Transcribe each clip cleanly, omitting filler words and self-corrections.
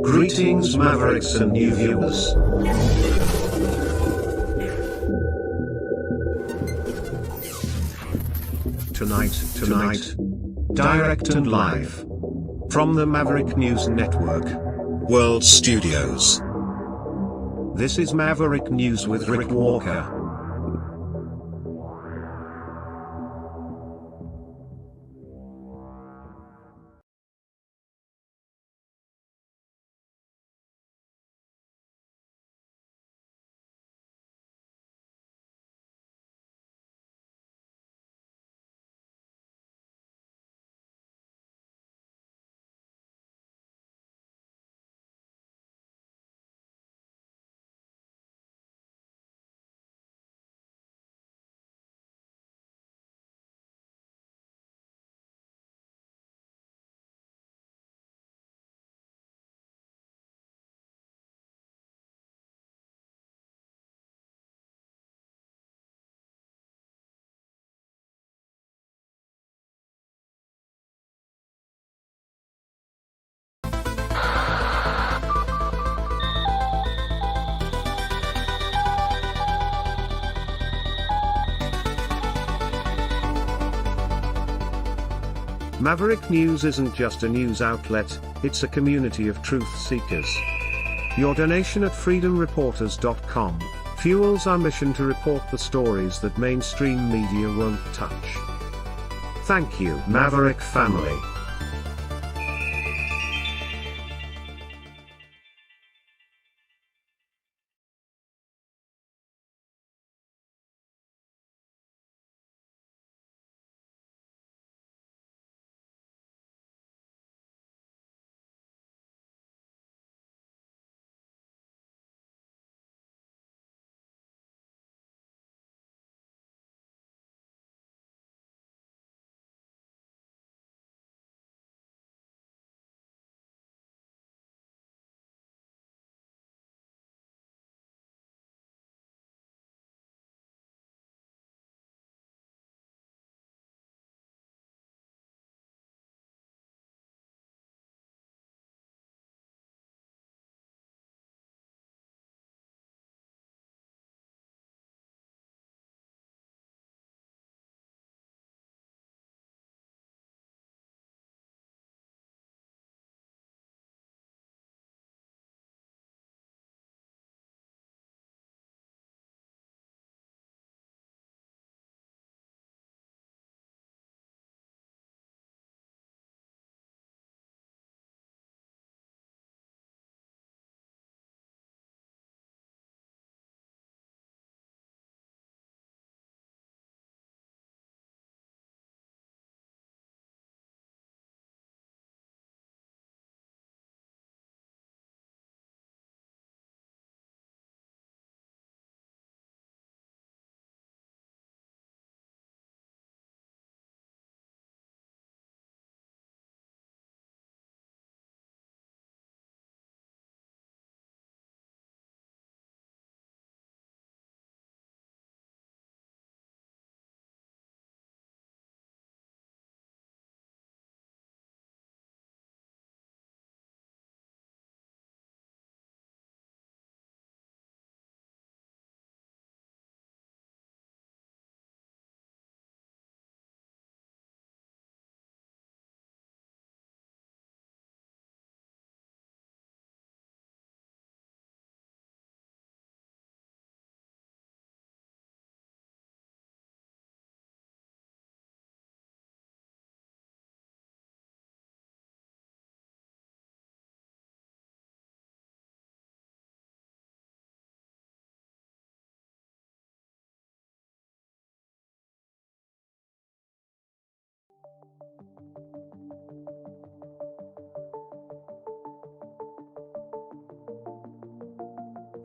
Greetings Mavericks and new viewers. Tonight, direct and live, from the Maverick News Network, World Studios. This is Maverick News with Rick Walker. Maverick News isn't just a news outlet, it's a community of truth seekers. Your donation at freedomreporters.com fuels our mission to report the stories that mainstream media won't touch. Thank you, Maverick family.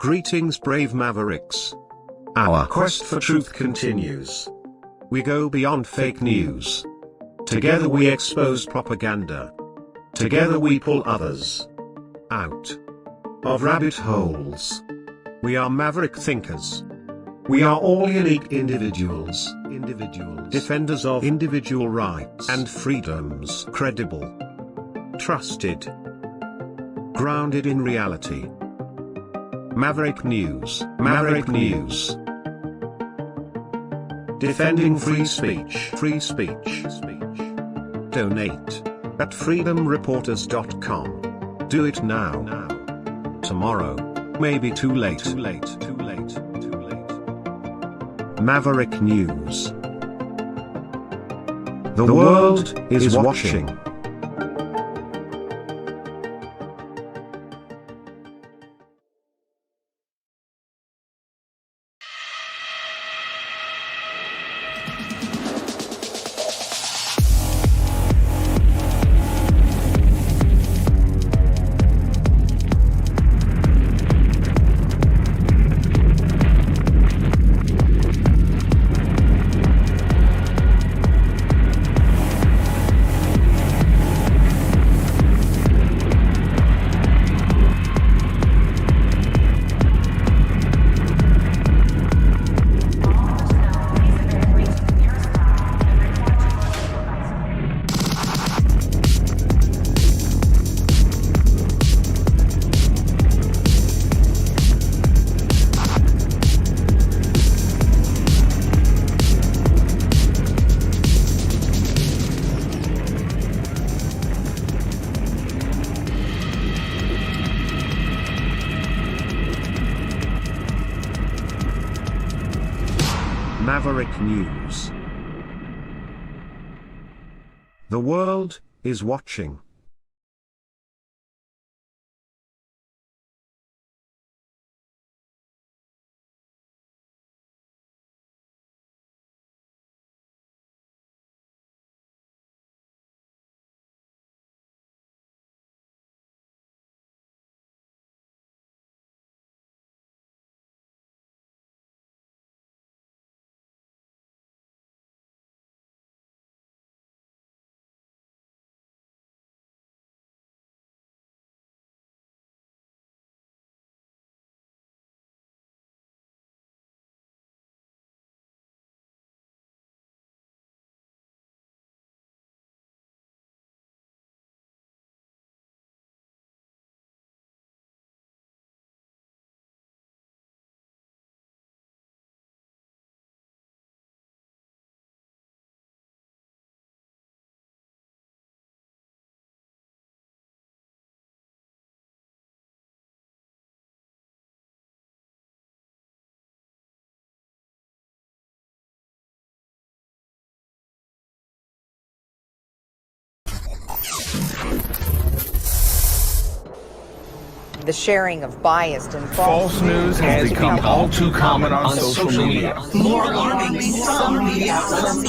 Greetings brave Mavericks. Our quest for truth continues. We go beyond fake news. Together we expose propaganda. Together we pull others out of rabbit holes. We are Maverick thinkers. We are all unique individuals, defenders of individual rights and freedoms, credible trusted. Grounded in reality. Maverick News. Maverick News. Defending free speech. Free speech. Donate at freedomreporters.com. Do it now. Tomorrow may be too late. Too late. Too late. Too late. Maverick News. The world is watching. Maverick News. The world is watching. The sharing of biased and false news has become all too common on social media. More alarmingly, some media outlets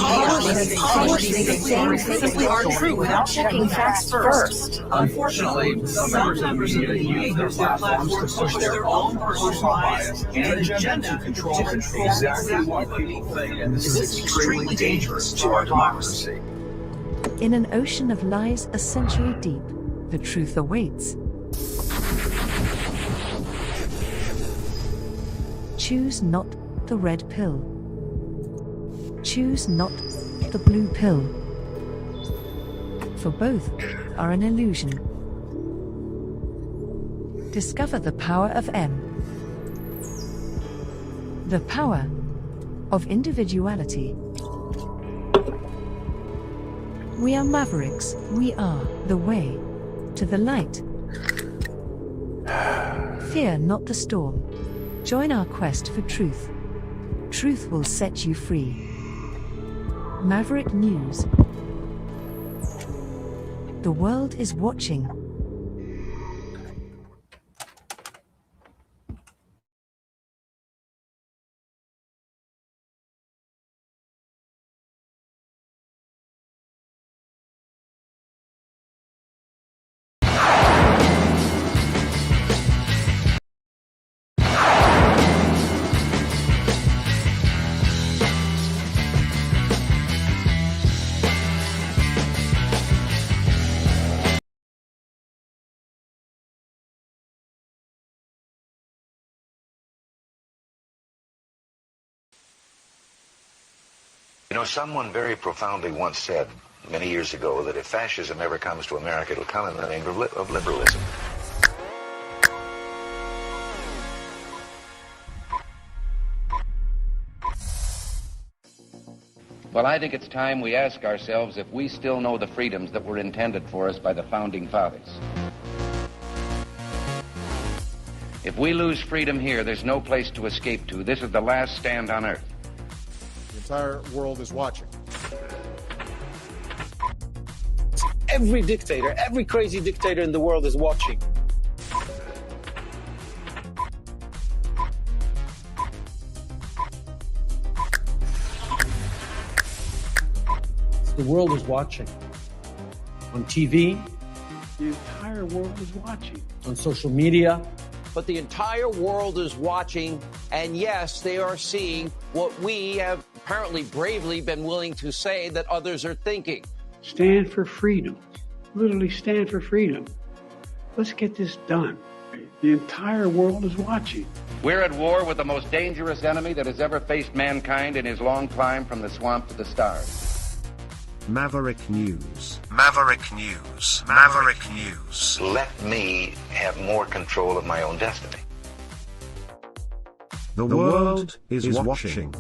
simply aren't true without checking facts first. Unfortunately, some members of the media use their platforms to push their own personal bias and agenda to control exactly what people think, and this is extremely dangerous to our democracy. In an ocean of lies a century deep, the truth awaits. Choose not the red pill. Choose not the blue pill. For both are an illusion. Discover the power of M. The power of individuality. We are mavericks. We are the way to the light. Fear not the storm. Join our quest for truth. Truth will set you free. Maverick News. The world is watching. You know, someone very profoundly once said, many years ago that if fascism ever comes to America, it'll come in the name of liberalism. Well, I think it's time we ask ourselves if we still know the freedoms that were intended for us by the Founding Fathers. If we lose freedom here, there's no place to escape to. This is the last stand on Earth. The entire world is watching. Every dictator, every crazy dictator in the world is watching. The world is watching. On TV, the entire world is watching. On social media. But the entire world is watching, and yes, they are seeing what we have apparently bravely been willing to say that others are thinking. Stand for freedom. Literally stand for freedom. Let's get this done. The entire world is watching. We're at war with the most dangerous enemy that has ever faced mankind in his long climb from the swamp to the stars. Maverick News. Maverick News. Maverick News. Let me have more control of my own destiny. The world is watching.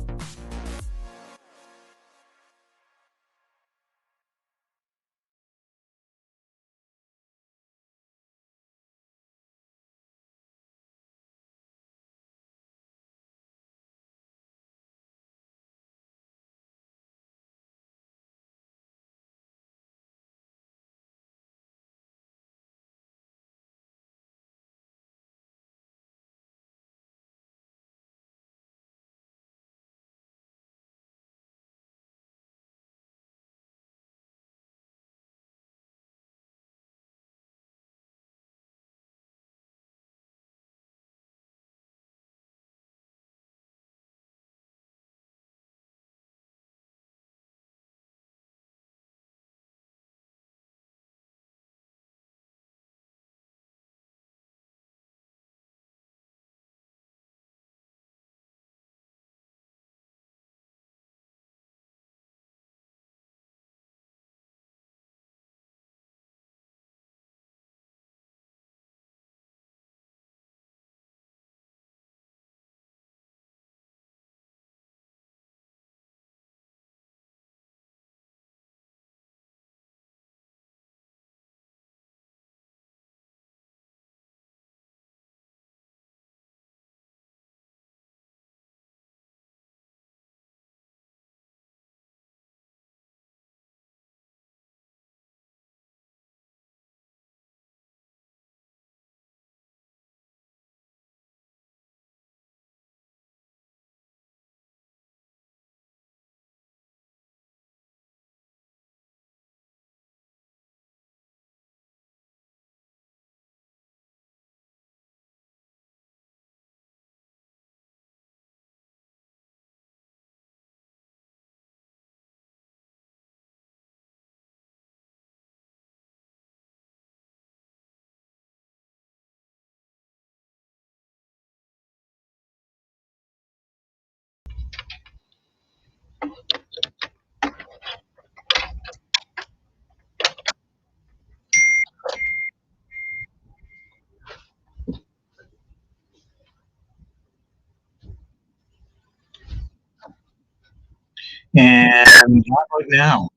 And how about now?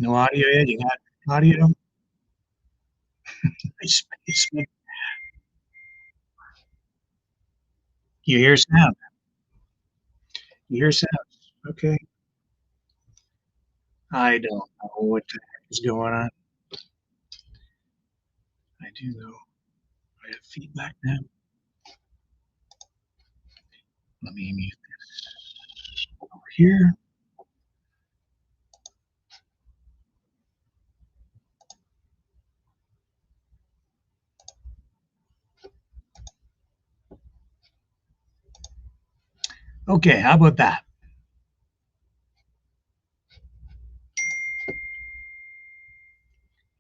No audio yet? You got audio? You hear sound? You hear sound? Okay. I don't know what the heck is going on. I do know. I have feedback now. Let me mute this over here. Okay, how about that?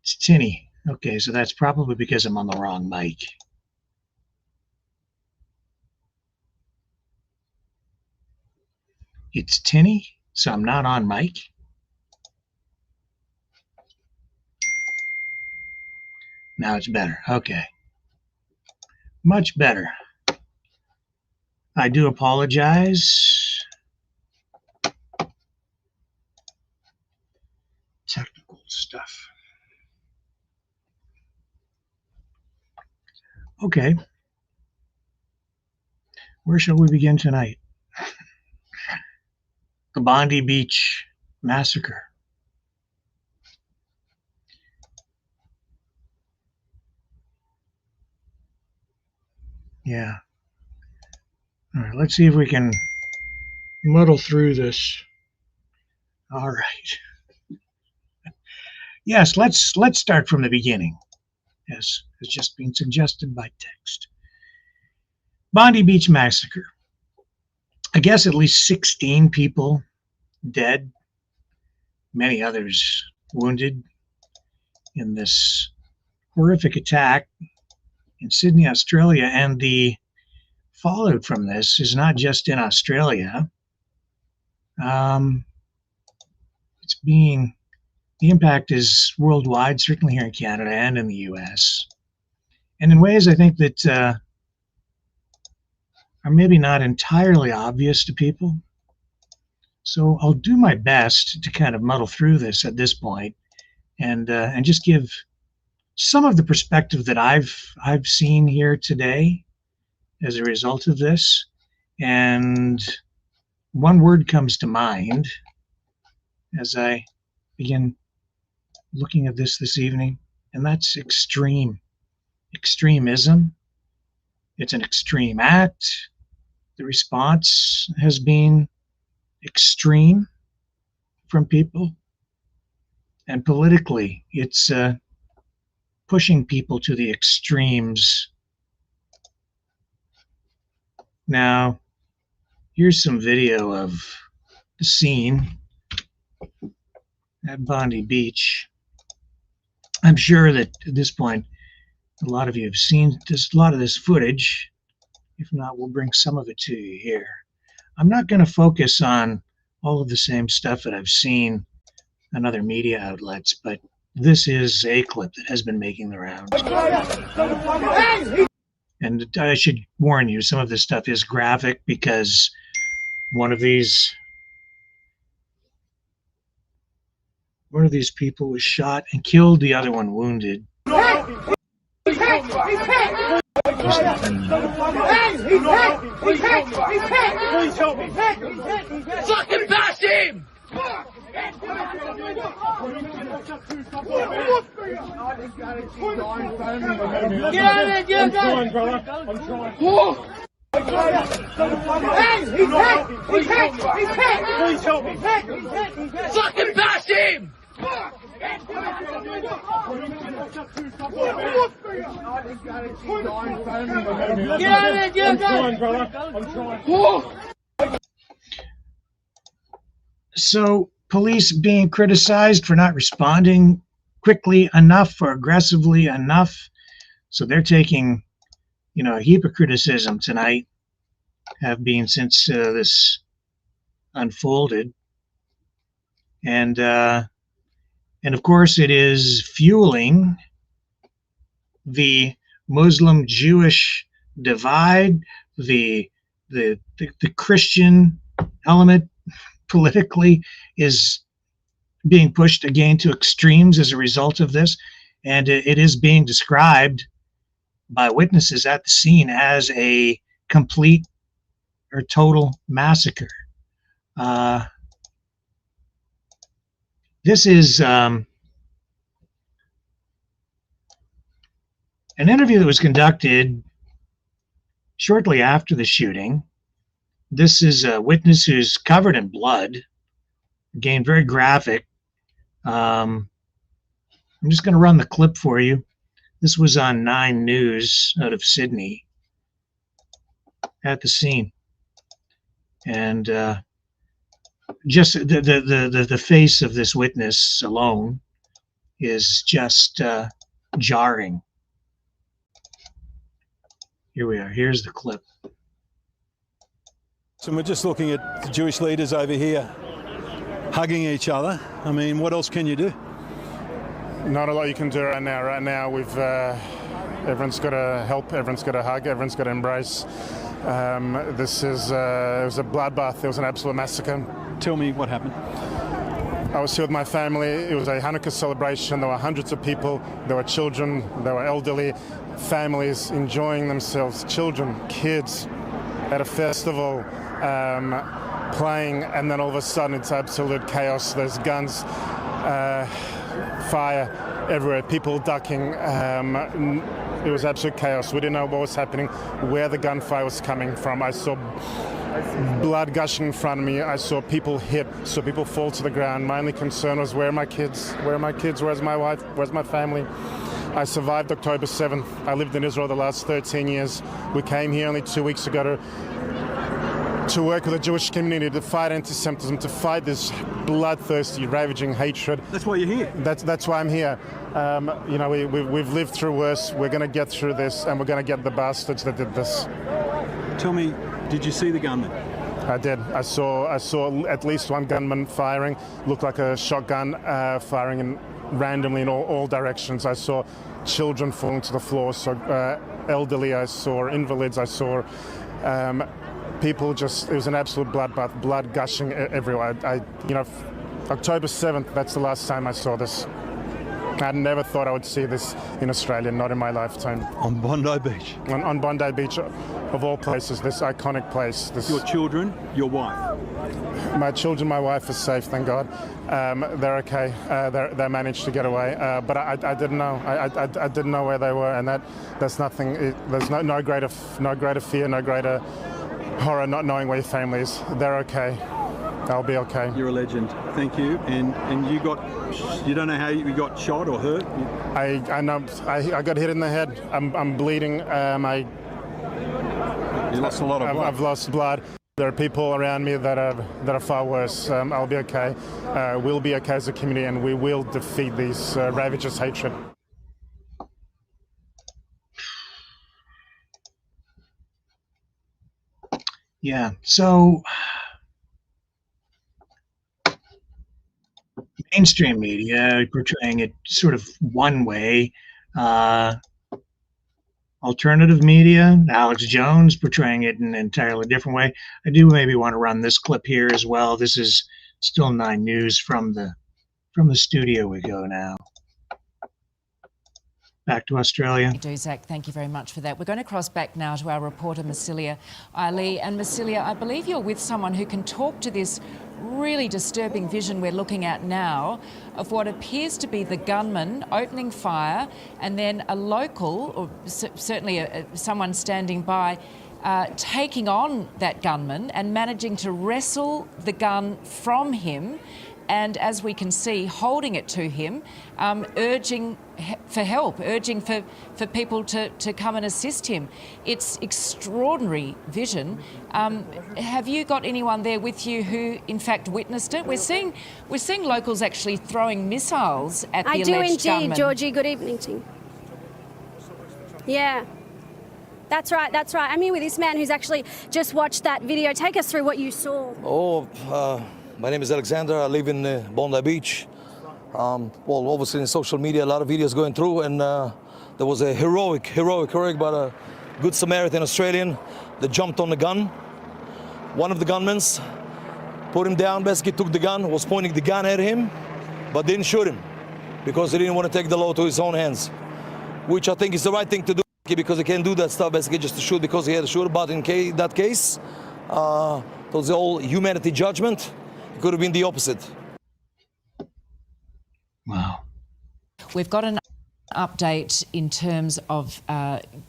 It's tinny. Okay, so that's probably because I'm on the wrong mic. it's tinny, so I'm not on mic. Now it's better. Okay. Much better. I do apologize. Technical stuff. Okay. Where shall we begin tonight? The Bondi Beach Massacre. Yeah. All right, let's see if we can muddle through this. All right. Yes, let's start from the beginning, as has just been suggested by text. Bondi Beach Massacre. I guess at least 16 people dead, many others wounded in this horrific attack in Sydney, Australia. And the fallout from this is not just in Australia. The impact is worldwide, certainly here in Canada and in the US. And in ways I think that are maybe not entirely obvious to people. So I'll do my best to kind of muddle through this at this point and just give some of the perspective that I've seen here today as a result of this. And one word comes to mind as I begin looking at this evening, and that's extreme. Extremism. It's an extreme act. The response has been extreme from people. And politically, it's pushing people to the extremes. Now, here's some video of the scene at Bondi Beach. I'm sure that at this point, a lot of you have seen a lot of this footage. If not, we'll bring some of it to you here. I'm not going to focus on all of the same stuff that I've seen on other media outlets, but this is a clip that has been making the rounds. And I should warn you, some of this stuff is graphic because one of these people was shot and killed, the other one wounded. Fucking bash him! Get out of there, get out of there! I'm trying, brother. I'm trying. He's hit! Please help me! Fucking bash him! Get out of there, get out of there! I'm trying, brother. I'm trying. So, police being criticized for not responding quickly enough or aggressively enough. So they're taking, a heap of criticism tonight, have been since this unfolded. And of course, it is fueling the Muslim-Jewish divide, the Christian element politically is being pushed again to extremes as a result of this, and it is being described by witnesses at the scene as a complete or total massacre. This is an interview that was conducted shortly after the shooting. This is a witness who's covered in blood, again, very graphic. I'm just going to run the clip for you. This was on 9 News out of Sydney at the scene. And just the face of this witness alone is just jarring. Here we are. Here's the clip. So we're just looking at the Jewish leaders over here hugging each other. I mean, what else can you do? Not a lot you can do right now. Right now, everyone's got to help, everyone's got to hug, everyone's got to embrace. This is it was a bloodbath. It was an absolute massacre. Tell me what happened. I was here with my family. It was a Hanukkah celebration. There were hundreds of people. There were children. There were elderly families enjoying themselves. Children, kids, at a festival, playing, and then all of a sudden it's absolute chaos. There's guns, fire everywhere, people ducking. It was absolute chaos. We didn't know what was happening, where the gunfire was coming from. I saw blood gushing in front of me. I saw people hit, saw people fall to the ground. My only concern was, where are my kids? Where are my kids? Where's my wife? Where's my family? I survived October 7th. I lived in Israel the last 13 years. We came here only 2 weeks ago to work with the Jewish community, to fight anti-Semitism, to fight this bloodthirsty, ravaging hatred. That's why you're here. That's why I'm here. You know, we've lived through worse. We're going to get through this, and we're going to get the bastards that did this. Tell me, did you see the gunman? I did. I saw at least one gunman firing. Looked like a shotgun firing randomly in all directions. I saw children falling to the floor. So elderly. I saw invalids. I saw. People just, it was an absolute bloodbath, blood gushing everywhere. You know, October 7th, that's the last time I saw this. I never thought I would see this in Australia, not in my lifetime. On Bondi Beach? On Bondi Beach, of all places, this iconic place. Your children, your wife? My children, my wife is safe, thank God. They're okay. They managed to get away, but I didn't know. I didn't know where they were, and that's nothing. There's no greater fear, no greater horror not knowing where your family is. They're okay. They'll be okay. You're a legend. Thank you. And you don't know how you got shot or hurt? I know. I got hit in the head. I'm bleeding. You lost a lot of blood. I've lost blood. There are people around me that are far worse. I'll be okay. We'll be okay as a community, and we will defeat these ravages hatred. Yeah, so mainstream media portraying it sort of one way. Alternative media, Alex Jones portraying it in an entirely different way. I do maybe want to run this clip here as well. This is still 9 News from the studio we go now. Back to Australia. You do, Zach. Thank you very much for that. We're going to cross back now to our reporter, Massilia Ali. And Massilia, I believe you're with someone who can talk to this really disturbing vision we're looking at now of what appears to be the gunman opening fire, and then a local, or certainly someone standing by, taking on that gunman and managing to wrestle the gun from him. And as we can see, holding it to him, urging for help, urging for people to come and assist him. It's extraordinary vision. Have you got anyone there with you who, in fact, witnessed it? We're seeing locals actually throwing missiles at the alleged gunman. I do indeed, Georgie. Good evening to you. Yeah. That's right. I'm here with this man who's actually just watched that video. Take us through what you saw. My name is Alexander. I live in Bondi Beach. Well, obviously in social media, a lot of videos going through, and there was a heroic but a good Samaritan Australian that jumped on the gun. One of the gunmen put him down, basically took the gun, was pointing the gun at him, but didn't shoot him because he didn't want to take the law to his own hands, which I think is the right thing to do, because he can't do that stuff basically just to shoot because he had to shoot. But in that case, it was the whole humanity judgment. It could have been the opposite. Wow. We've got an update in terms of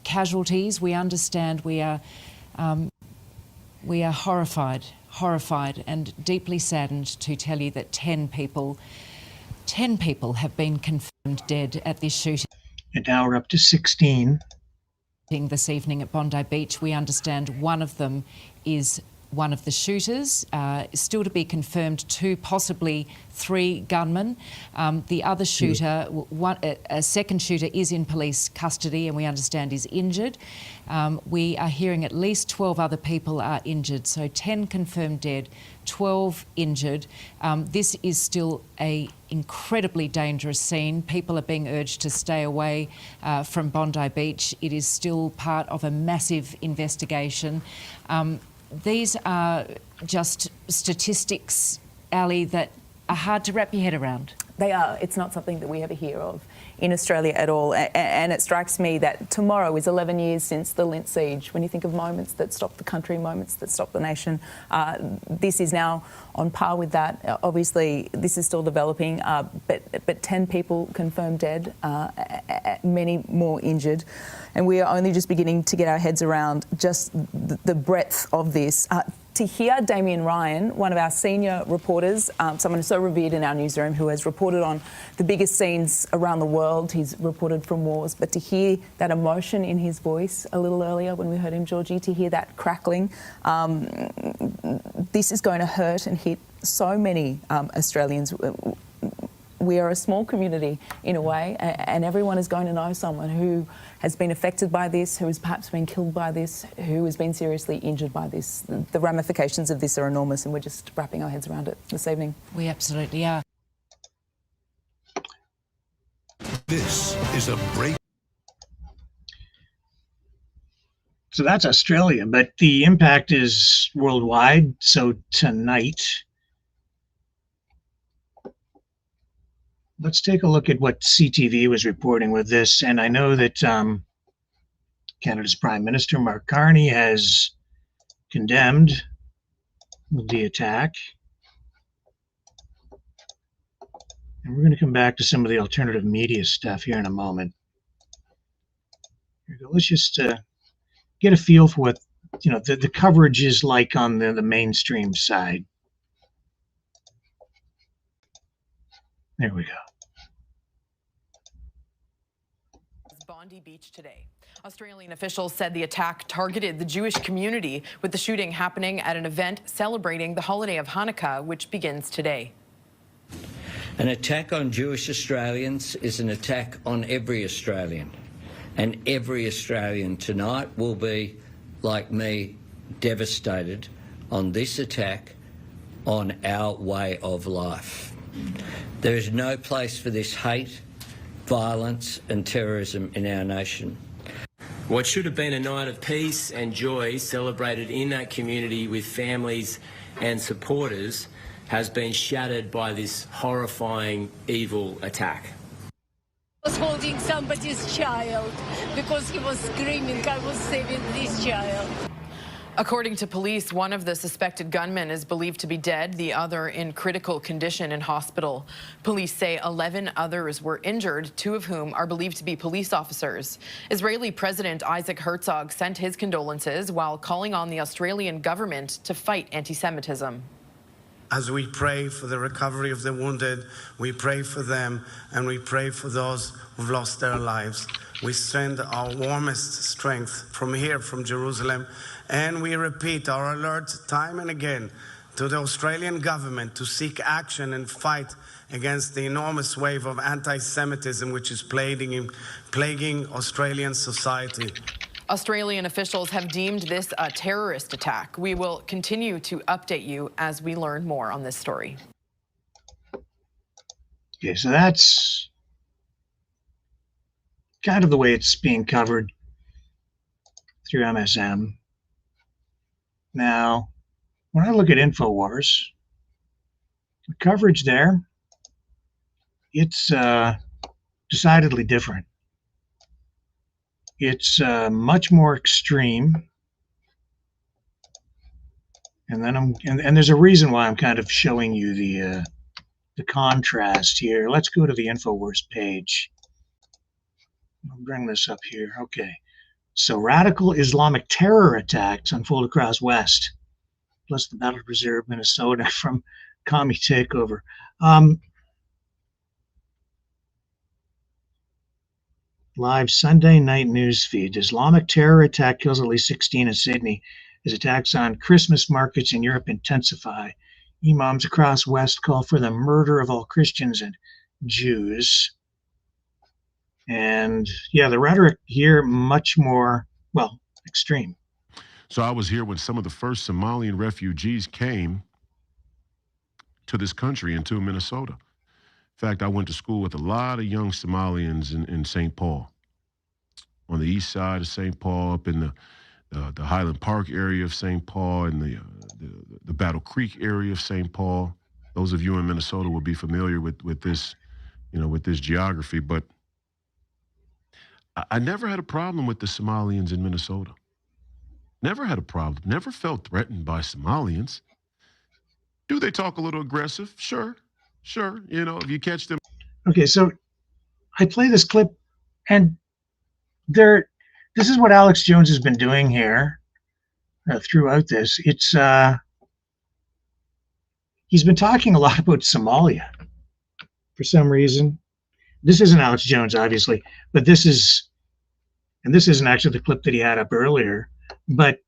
casualties. We understand we are horrified and deeply saddened to tell you that 10 people have been confirmed dead at this shooting. And now we're up to 16. This evening at Bondi Beach, we understand one of them is one of the shooters. Still to be confirmed 2, possibly 3 gunmen. The other shooter, a second shooter, is in police custody and we understand is injured. We are hearing at least 12 other people are injured, so 10 confirmed dead, 12 injured. This is still an incredibly dangerous scene. People are being urged to stay away from Bondi Beach. It is still part of a massive investigation. These are just statistics, Ali, that are hard to wrap your head around. They are. It's not something that we ever hear of in Australia at all. And it strikes me that tomorrow is 11 years since the Lindt siege. When you think of moments that stopped the country, moments that stopped the nation, this is now on par with that. Obviously, this is still developing, but 10 people confirmed dead, many more injured. And we are only just beginning to get our heads around just the breadth of this. To hear Damien Ryan, one of our senior reporters, someone so revered in our newsroom, who has reported on the biggest scenes around the world, he's reported from wars, but to hear that emotion in his voice a little earlier when we heard him, Georgie, to hear that crackling, this is going to hurt and hit so many Australians. We are a small community in a way, and everyone is going to know someone who has been affected by this, who has perhaps been killed by this, who has been seriously injured by this. The ramifications of this are enormous, and we're just wrapping our heads around it this evening. We absolutely are. This is a break. So that's Australia, but the impact is worldwide. So tonight, let's take a look at what CTV was reporting with this. And I know that Canada's Prime Minister, Mark Carney, has condemned the attack. And we're going to come back to some of the alternative media stuff here in a moment. Here we go. Let's just get a feel for what the coverage is like on the mainstream side. There we go. Bondi Beach today. Australian officials said the attack targeted the Jewish community, with the shooting happening at an event celebrating the holiday of Hanukkah, which begins today. An attack on Jewish Australians is an attack on every Australian. And every Australian tonight will be, like me, devastated on this attack on our way of life. There is no place for this hate, violence and terrorism in our nation. What should have been a night of peace and joy celebrated in that community with families and supporters has been shattered by this horrifying, evil attack. I was holding somebody's child because he was screaming, I was saving this child. According to police, one of the suspected gunmen is believed to be dead, the other in critical condition in hospital. Police say 11 others were injured, 2 of whom are believed to be police officers. Israeli President Isaac Herzog sent his condolences while calling on the Australian government to fight anti-Semitism. As we pray for the recovery of the wounded, we pray for them and we pray for those who've lost their lives. We send our warmest strength from here, from Jerusalem, and we repeat our alert time and again to the Australian government to seek action and fight against the enormous wave of anti-Semitism which is plaguing Australian society. Australian officials have deemed this a terrorist attack. We will continue to update you as we learn more on this story. Okay, so that's kind of the way it's being covered through MSM. Now, when I look at InfoWars, the coverage there, it's decidedly different. It's much more extreme, and then and there's a reason why I'm kind of showing you the contrast here. Let's go to the InfoWars page. I'll bring this up here. Okay. So radical Islamic terror attacks unfold across West, plus the battle to preserve Minnesota from commie takeover. Live Sunday night news feed. Islamic terror attack kills at least 16 in Sydney as attacks on Christmas markets in Europe intensify. Imams across West call for the murder of all Christians and Jews. And yeah, the rhetoric here much more, well, extreme. So I was here when some of the first Somalian refugees came to this country into Minnesota. In fact, I went to school with a lot of young Somalians in St. Paul, on the east side of St. Paul, up in the Highland Park area of St. Paul, and the Battle Creek area of St. Paul. Those of you in Minnesota will be familiar with this, with this geography. But I never had a problem with the Somalians in Minnesota. Never had a problem. Never felt threatened by Somalians. Do they talk a little aggressive? Sure. If you catch them. Okay, so I play this clip, and this is what Alex Jones has been doing here throughout this. It's he's been talking a lot about Somalia for some reason. This isn't Alex Jones, obviously, but this isn't actually the clip that he had up earlier. But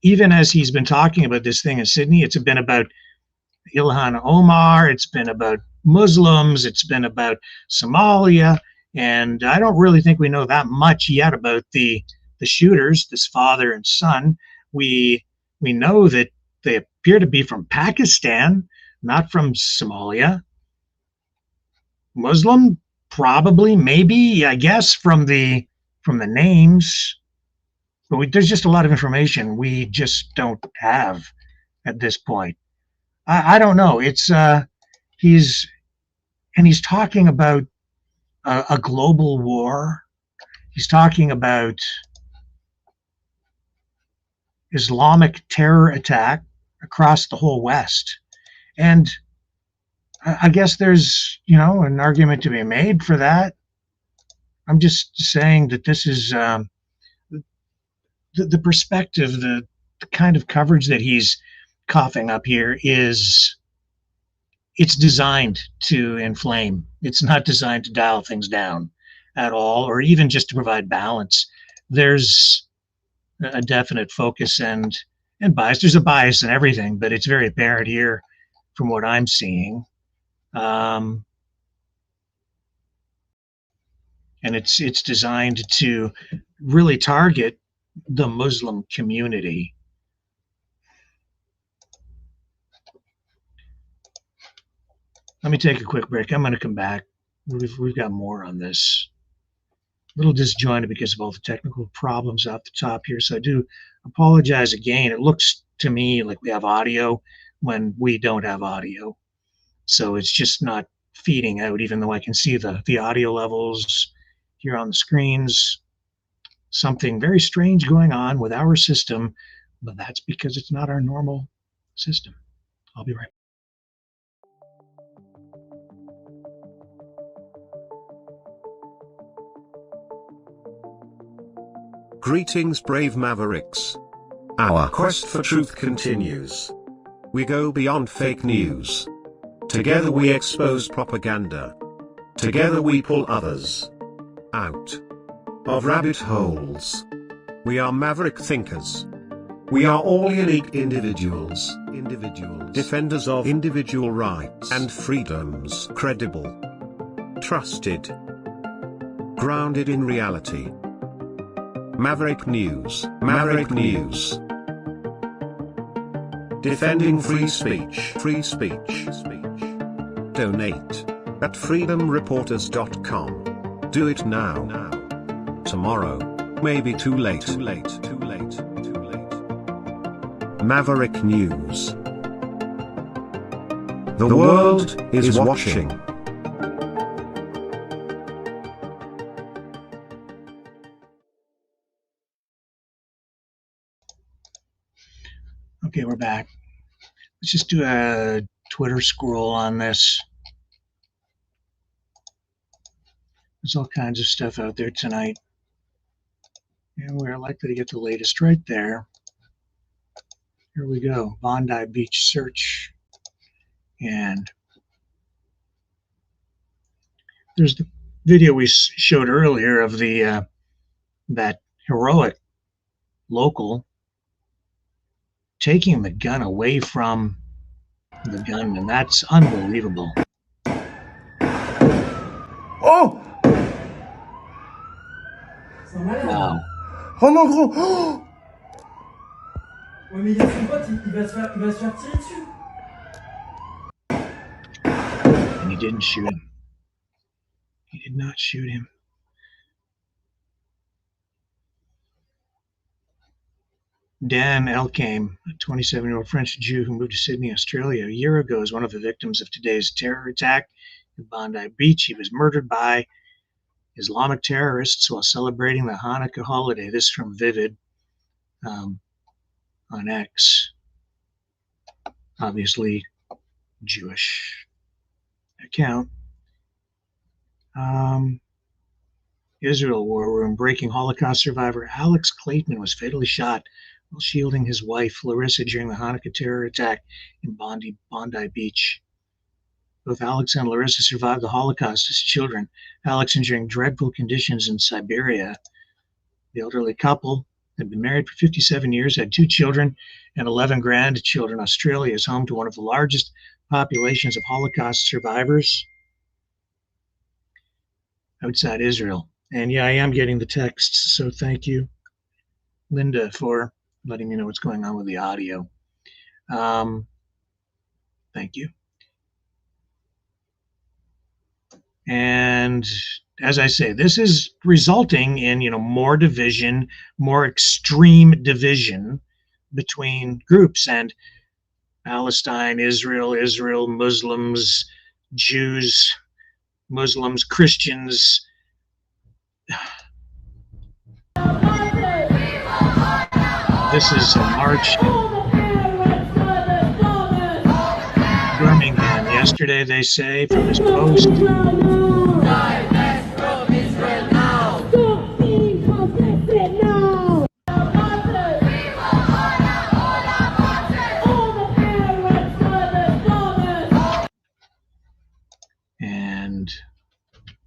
even as he's been talking about this thing in Sydney, it's been about Ilhan Omar, it's been about Muslims, it's been about Somalia, and I don't really think we know that much yet about the shooters, this father and son. We know that they appear to be from Pakistan, not from Somalia. Muslim, probably, maybe, I guess, from the names. But there's just a lot of information we just don't have at this point. I don't know. It's he's talking about a global war. He's talking about Islamic terror attack across the whole West. And I guess there's, an argument to be made for that. I'm just saying that this is the perspective, the kind of coverage that he's coughing up here it's designed to inflame. It's not designed to dial things down at all, or even just to provide balance. There's a definite focus and bias. There's a bias in everything, but it's very apparent here from what I'm seeing. And it's designed to really target the Muslim community. Let me take a quick break. I'm going to come back. We've got more on this. A little disjointed because of all the technical problems off the top here, so I do apologize again. It looks to me like we have audio when we don't have audio, so it's just not feeding out, even though I can see the audio levels here on the screens. Something very strange going on with our system, but that's because it's not our normal system. I'll be right back. Greetings, brave Mavericks. Our quest for truth continues. We go beyond fake news. Together we expose propaganda. Together we pull others out of rabbit holes. We are maverick thinkers. We are all unique individuals, defenders of individual rights and freedoms, credible, trusted, grounded in reality. Maverick News. Defending free speech. Donate at freedomreporters.com. Do it now. Tomorrow may be too late. Maverick News. The world is watching. Okay, we're back. Let's just do a Twitter scroll on this. There's all kinds of stuff out there tonight. And we're likely to get the latest right there. Here we go. Bondi Beach search. And there's video we showed earlier of the that heroic local taking the gun away from the gunman. That's unbelievable. Oh! Wow. Oh non, gros! Oh! Ouais, mais il y a son pote, il va se faire tirer dessus. And he didn't shoot him. He did not shoot him. Dan Elkame, a 27-year-old French Jew who moved to Sydney, Australia a year ago, is one of the victims of today's terror attack at Bondi Beach. He was murdered by Islamic terrorists while celebrating the Hanukkah holiday. This from Vivid on X. Obviously, Jewish account. Israel War Room. Breaking Holocaust survivor Alex Clayton was fatally shot while shielding his wife Larissa during the Hanukkah terror attack in Bondi Beach. Both Alex and Larissa survived the Holocaust as children, Alex enduring dreadful conditions in Siberia. The elderly couple had been married for 57 years, had 2 children and 11 grandchildren. Australia is home to one of the largest populations of Holocaust survivors outside Israel. And yeah, I am getting the texts, so thank you, Linda, for letting me know what's going on with the audio. Thank you. And as I say, this is resulting in, more division, more extreme division between groups, and Palestine, Israel, Muslims, Jews, Muslims, Christians. This is a march in Birmingham yesterday, they say, from this post. And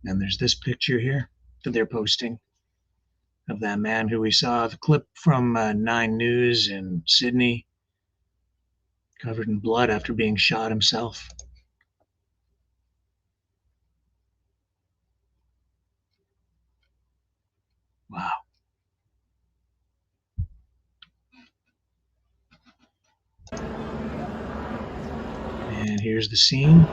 then there's this picture here that they're posting of that man who we saw, the clip from 9 News in Sydney, covered in blood after being shot himself. Wow. And here's the scene.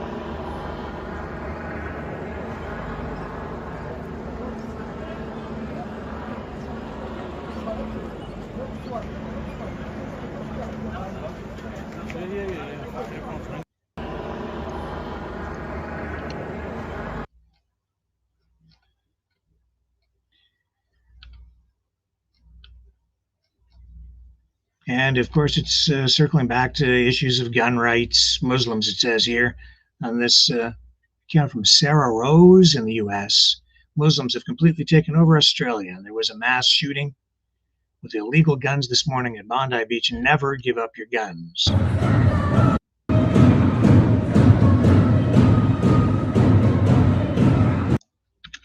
And of course, it's circling back to issues of gun rights, Muslims, it says here on this account from Sarah Rose in the US. Muslims have completely taken over Australia. There was a mass shooting with illegal guns this morning at Bondi Beach. Never give up your guns.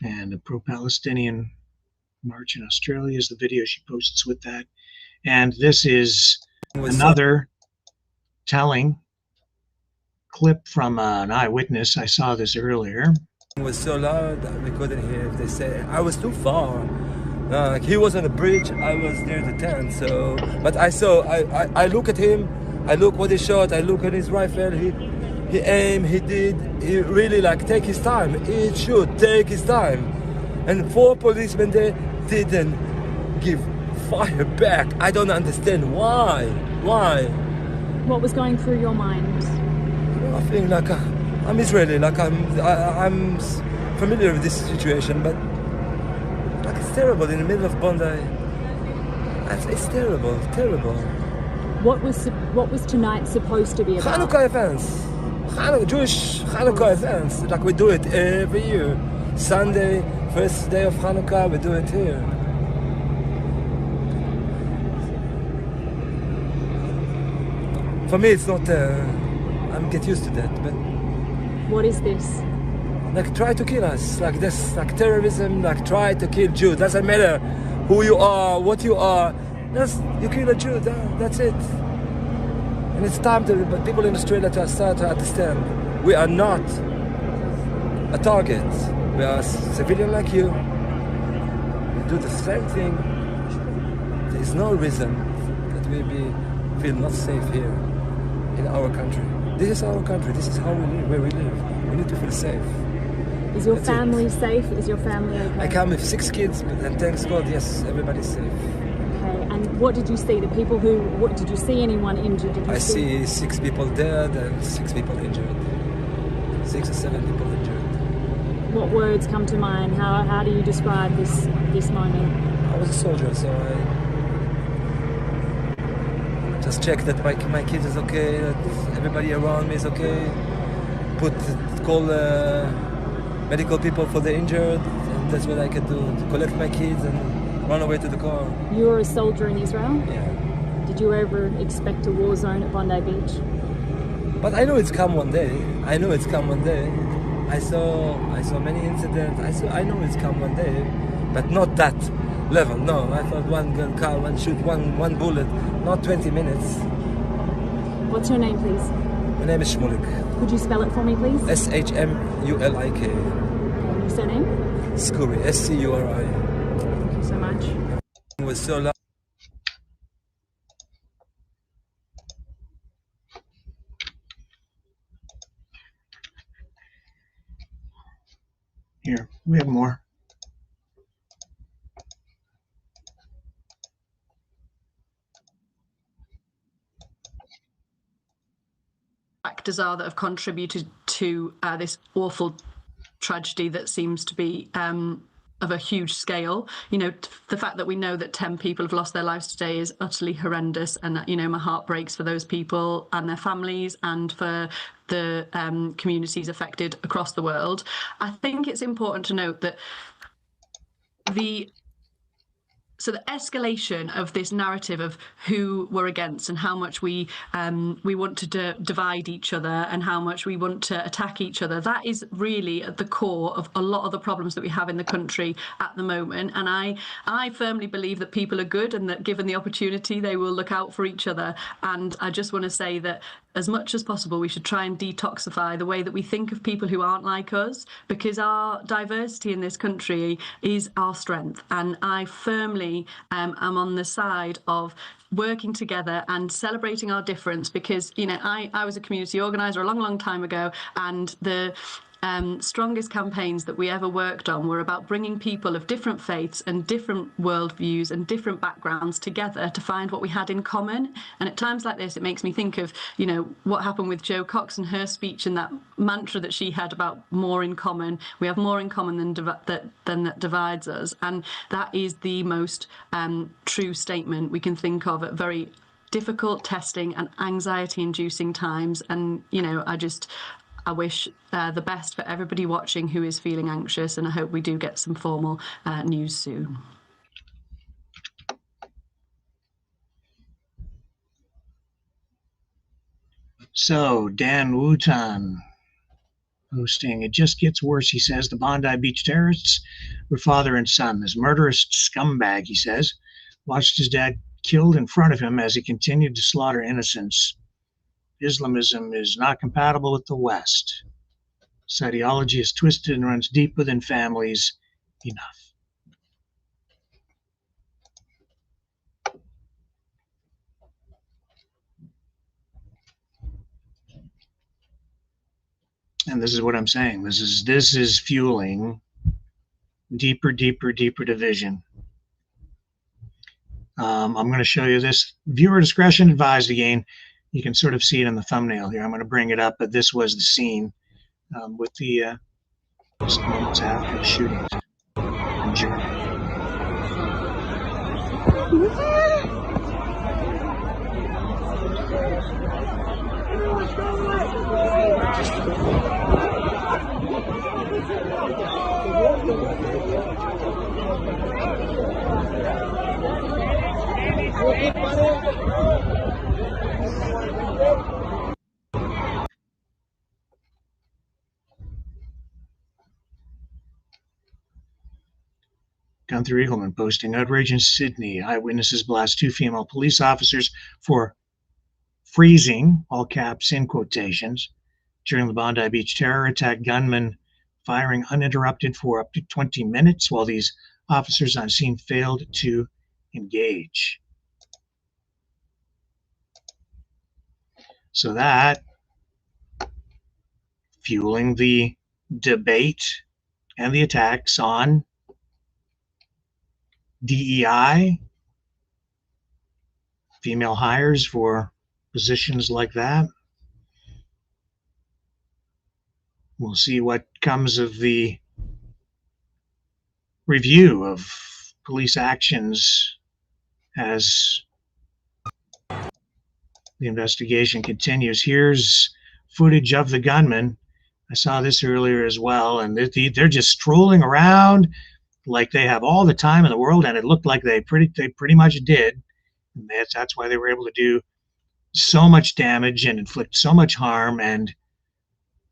And the pro-Palestinian march in Australia is the video she posts with that. And this is another telling clip from an eyewitness. I saw this earlier. It was so loud that we couldn't hear if they say. I was too far. He was on the bridge, I was near the tent. So, but I saw. I look at him. I look what he shot. I look at his rifle. He aimed. He did. He really take his time. He should take his time. And 4 policemen there didn't give fire back. I don't understand why. Why? What was going through your mind? I think I'm Israeli, I'm familiar with this situation, but it's terrible in the middle of Bondi. It's terrible, terrible. What was tonight supposed to be about? Hanukkah events, Jewish Hanukkah events, like we do it every year. Sunday, first day of Hanukkah, we do it here. For me, it's not. I'm get used to that. But what is this? like try to kill us, like this, like terrorism, like try to kill Jews. Doesn't matter who you are, what you are. You kill a Jew. That's it. And it's time to people in Australia to start to understand we are not a target. We are civilian like you. We do the same thing. There is no reason that we feel not safe here in our country. This is our country. This is how we live, where we live. We need to feel safe. Is your family safe? Is your family okay? I come with 6 kids, and thanks God, yes, everybody's safe. Okay, and what did you see? The people who, did you see anyone injured? I see 6 people dead and 6 people injured. 6 or 7 people injured. What words come to mind? How do you describe this moment? I was a soldier, so I just check that my kid is okay, that everybody around me is okay. Call medical people for the injured, and that's what I can do. To collect my kids and run away to the car. You were a soldier in Israel? Yeah. Did you ever expect a war zone at Bondi Beach? But I know it's come one day. I know it's come one day. I saw many incidents. I know it's come one day, but not that level. No, I thought one gun car, one shoot, one bullet, not 20 minutes. What's your name, please? My name is Shmulik. Could you spell it for me, please? SHMULIK. And your surname? Scuri. SCURI. Thank you so much. It was so loud. Here, we have more. Factors are that have contributed to this awful tragedy that seems to be of a huge scale. You know, the fact that we know that 10 people have lost their lives today is utterly horrendous, and you know, my heart breaks for those people and their families and for the communities affected across the world. I think it's important to note that the escalation of this narrative of who we're against and how much we want to divide each other and how much we want to attack each other, that is really at the core of a lot of the problems that we have in the country at the moment. And I firmly believe that people are good and that given the opportunity, they will look out for each other. And I just want to say that as much as possible, we should try and detoxify the way that we think of people who aren't like us, because our diversity in this country is our strength. And I firmly am on the side of working together and celebrating our difference, because, you know, I was a community organizer a long time ago, and the strongest campaigns that we ever worked on were about bringing people of different faiths and different worldviews and different backgrounds together to find what we had in common. And at times like this, it makes me think of, you know, what happened with Jo Cox and her speech and that mantra that she had about more in common. We have more in common than that divides us. And that is the most true statement we can think of at very difficult, testing and anxiety-inducing times. And, you know, I wish the best for everybody watching who is feeling anxious, and I hope we do get some formal news soon. So, Dan Wutan hosting. It just gets worse, he says. The Bondi Beach terrorists were father and son. This murderous scumbag, he says, watched his dad killed in front of him as he continued to slaughter innocents. Islamism is not compatible with the West. This ideology is twisted and runs deep within families. Enough. And this is what I'm saying. This is fueling deeper division. I'm going to show you this. Viewer discretion advised again. You can sort of see it in the thumbnail here. I'm going to bring it up, but this was the scene with the just moments after the shooting in Germany. Gunther Eagleman posting outrage in Sydney. Eyewitnesses blast 2 female police officers for freezing, all caps in quotations, during the Bondi Beach terror attack. Gunmen firing uninterrupted for up to 20 minutes while these officers on scene failed to engage. So that fueling the debate and the attacks on DEI, female hires for positions like that. We'll see what comes of the review of police actions as the investigation continues. Here's footage of the gunman. I saw this earlier as well, and they're just strolling around like they have all the time in the world, and it looked like they pretty much did. And that's why they were able to do so much damage and inflict so much harm, and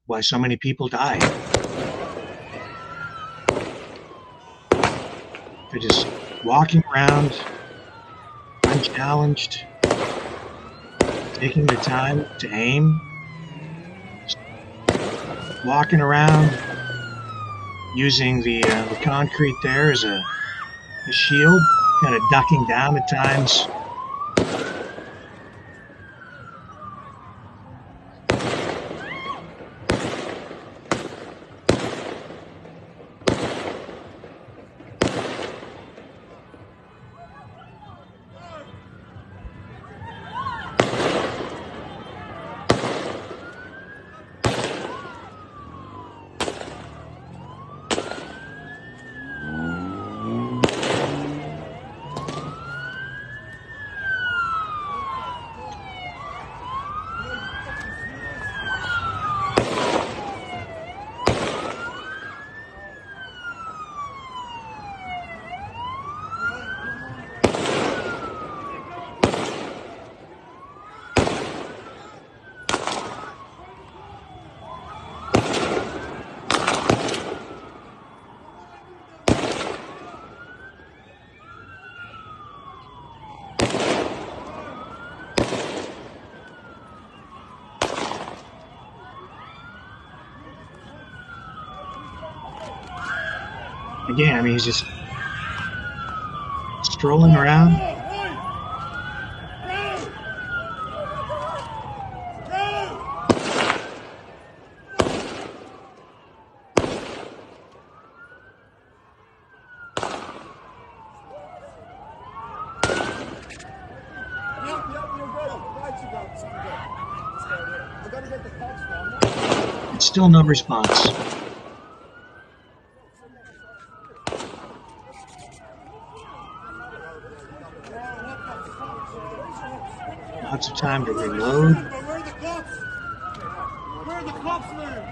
why so many people died. They're just walking around unchallenged, taking their time to aim, walking around, using the concrete there as a shield, kind of ducking down at times. Again, I mean, he's just strolling around. It's still no response. Lots of time to reload. Where are the cops? Where are the cops, man?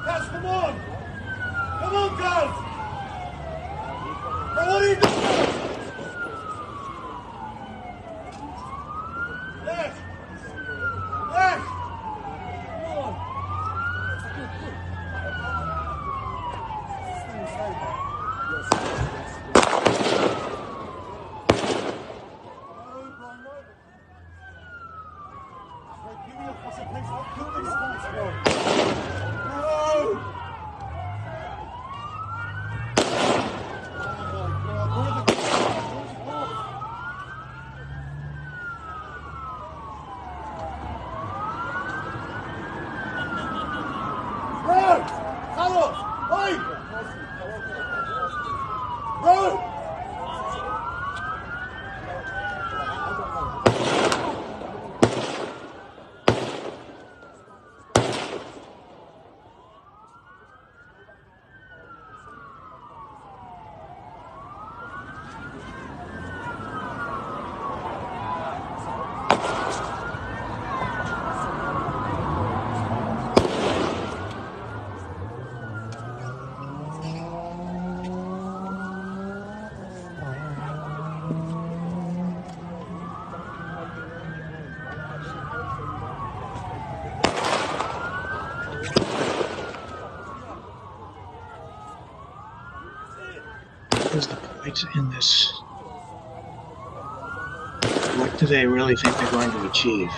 Guys, come on! Come on, guys! Now, what are you doing? Left! Left! Come on! Give me a fucking place. I'll kill these folks, bro. No! Oh my God. What is the point in this? What do they really think they're going to achieve?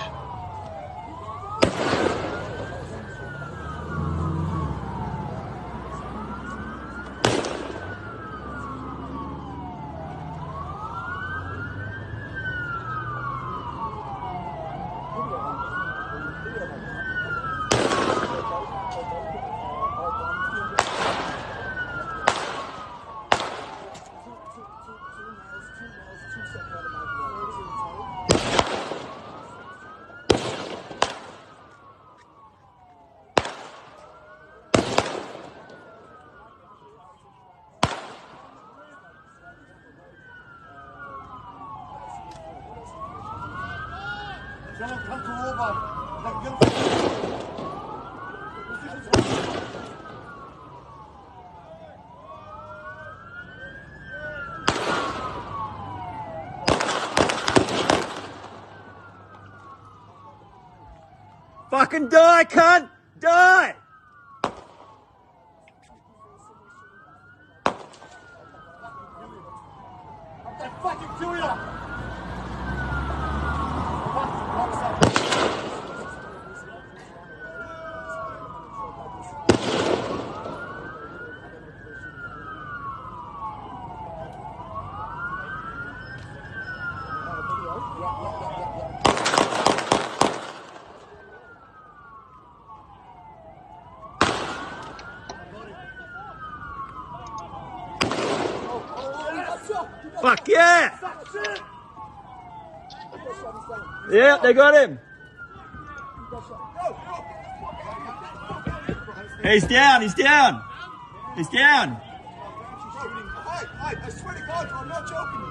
Fucking die, cunt! Die! I'll fucking kill you! Fuck yeah! Yeah, they got him. He's down, he's down. He's down. I swear to God, I'm not joking.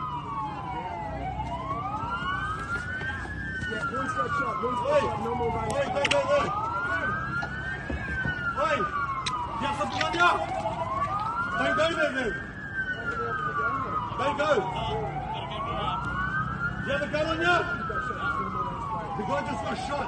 Yeah, one step shot, no more running. Hey, you have something on you? Don't go there, then. Don't go. You have a gun on you? The guy just got shot.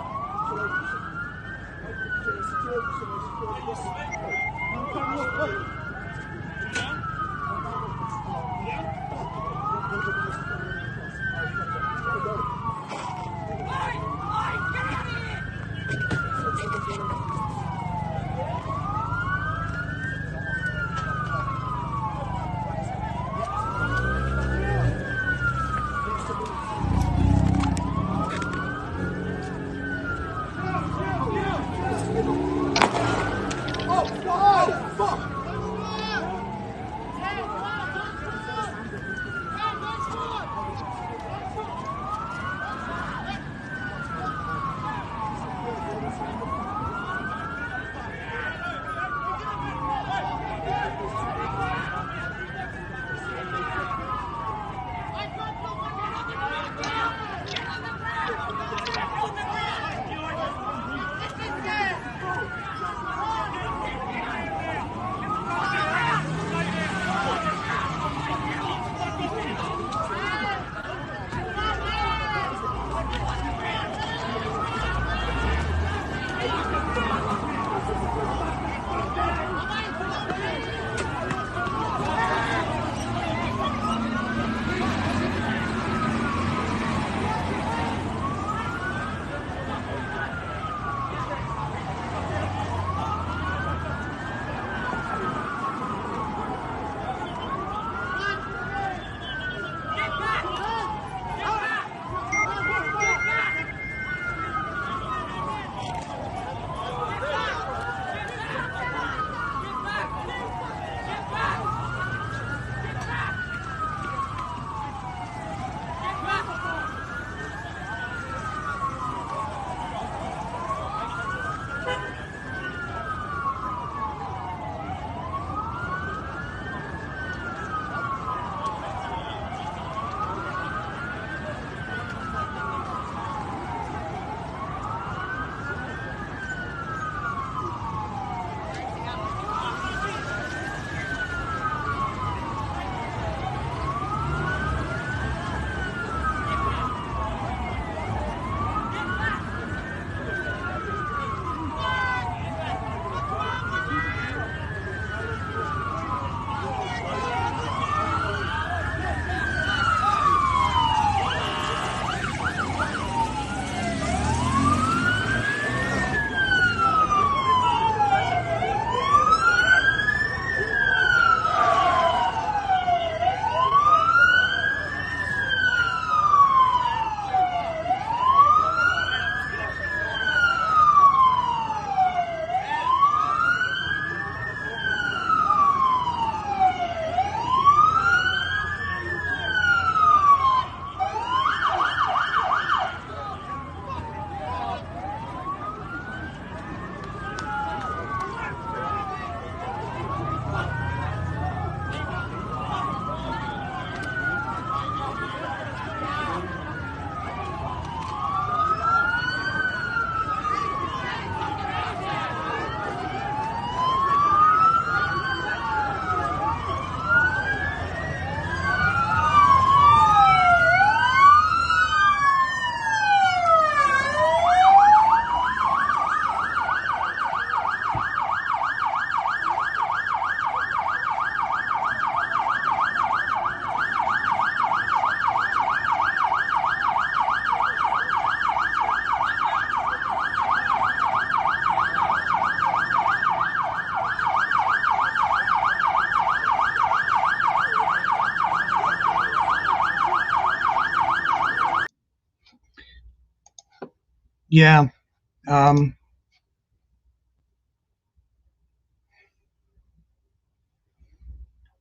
Yeah.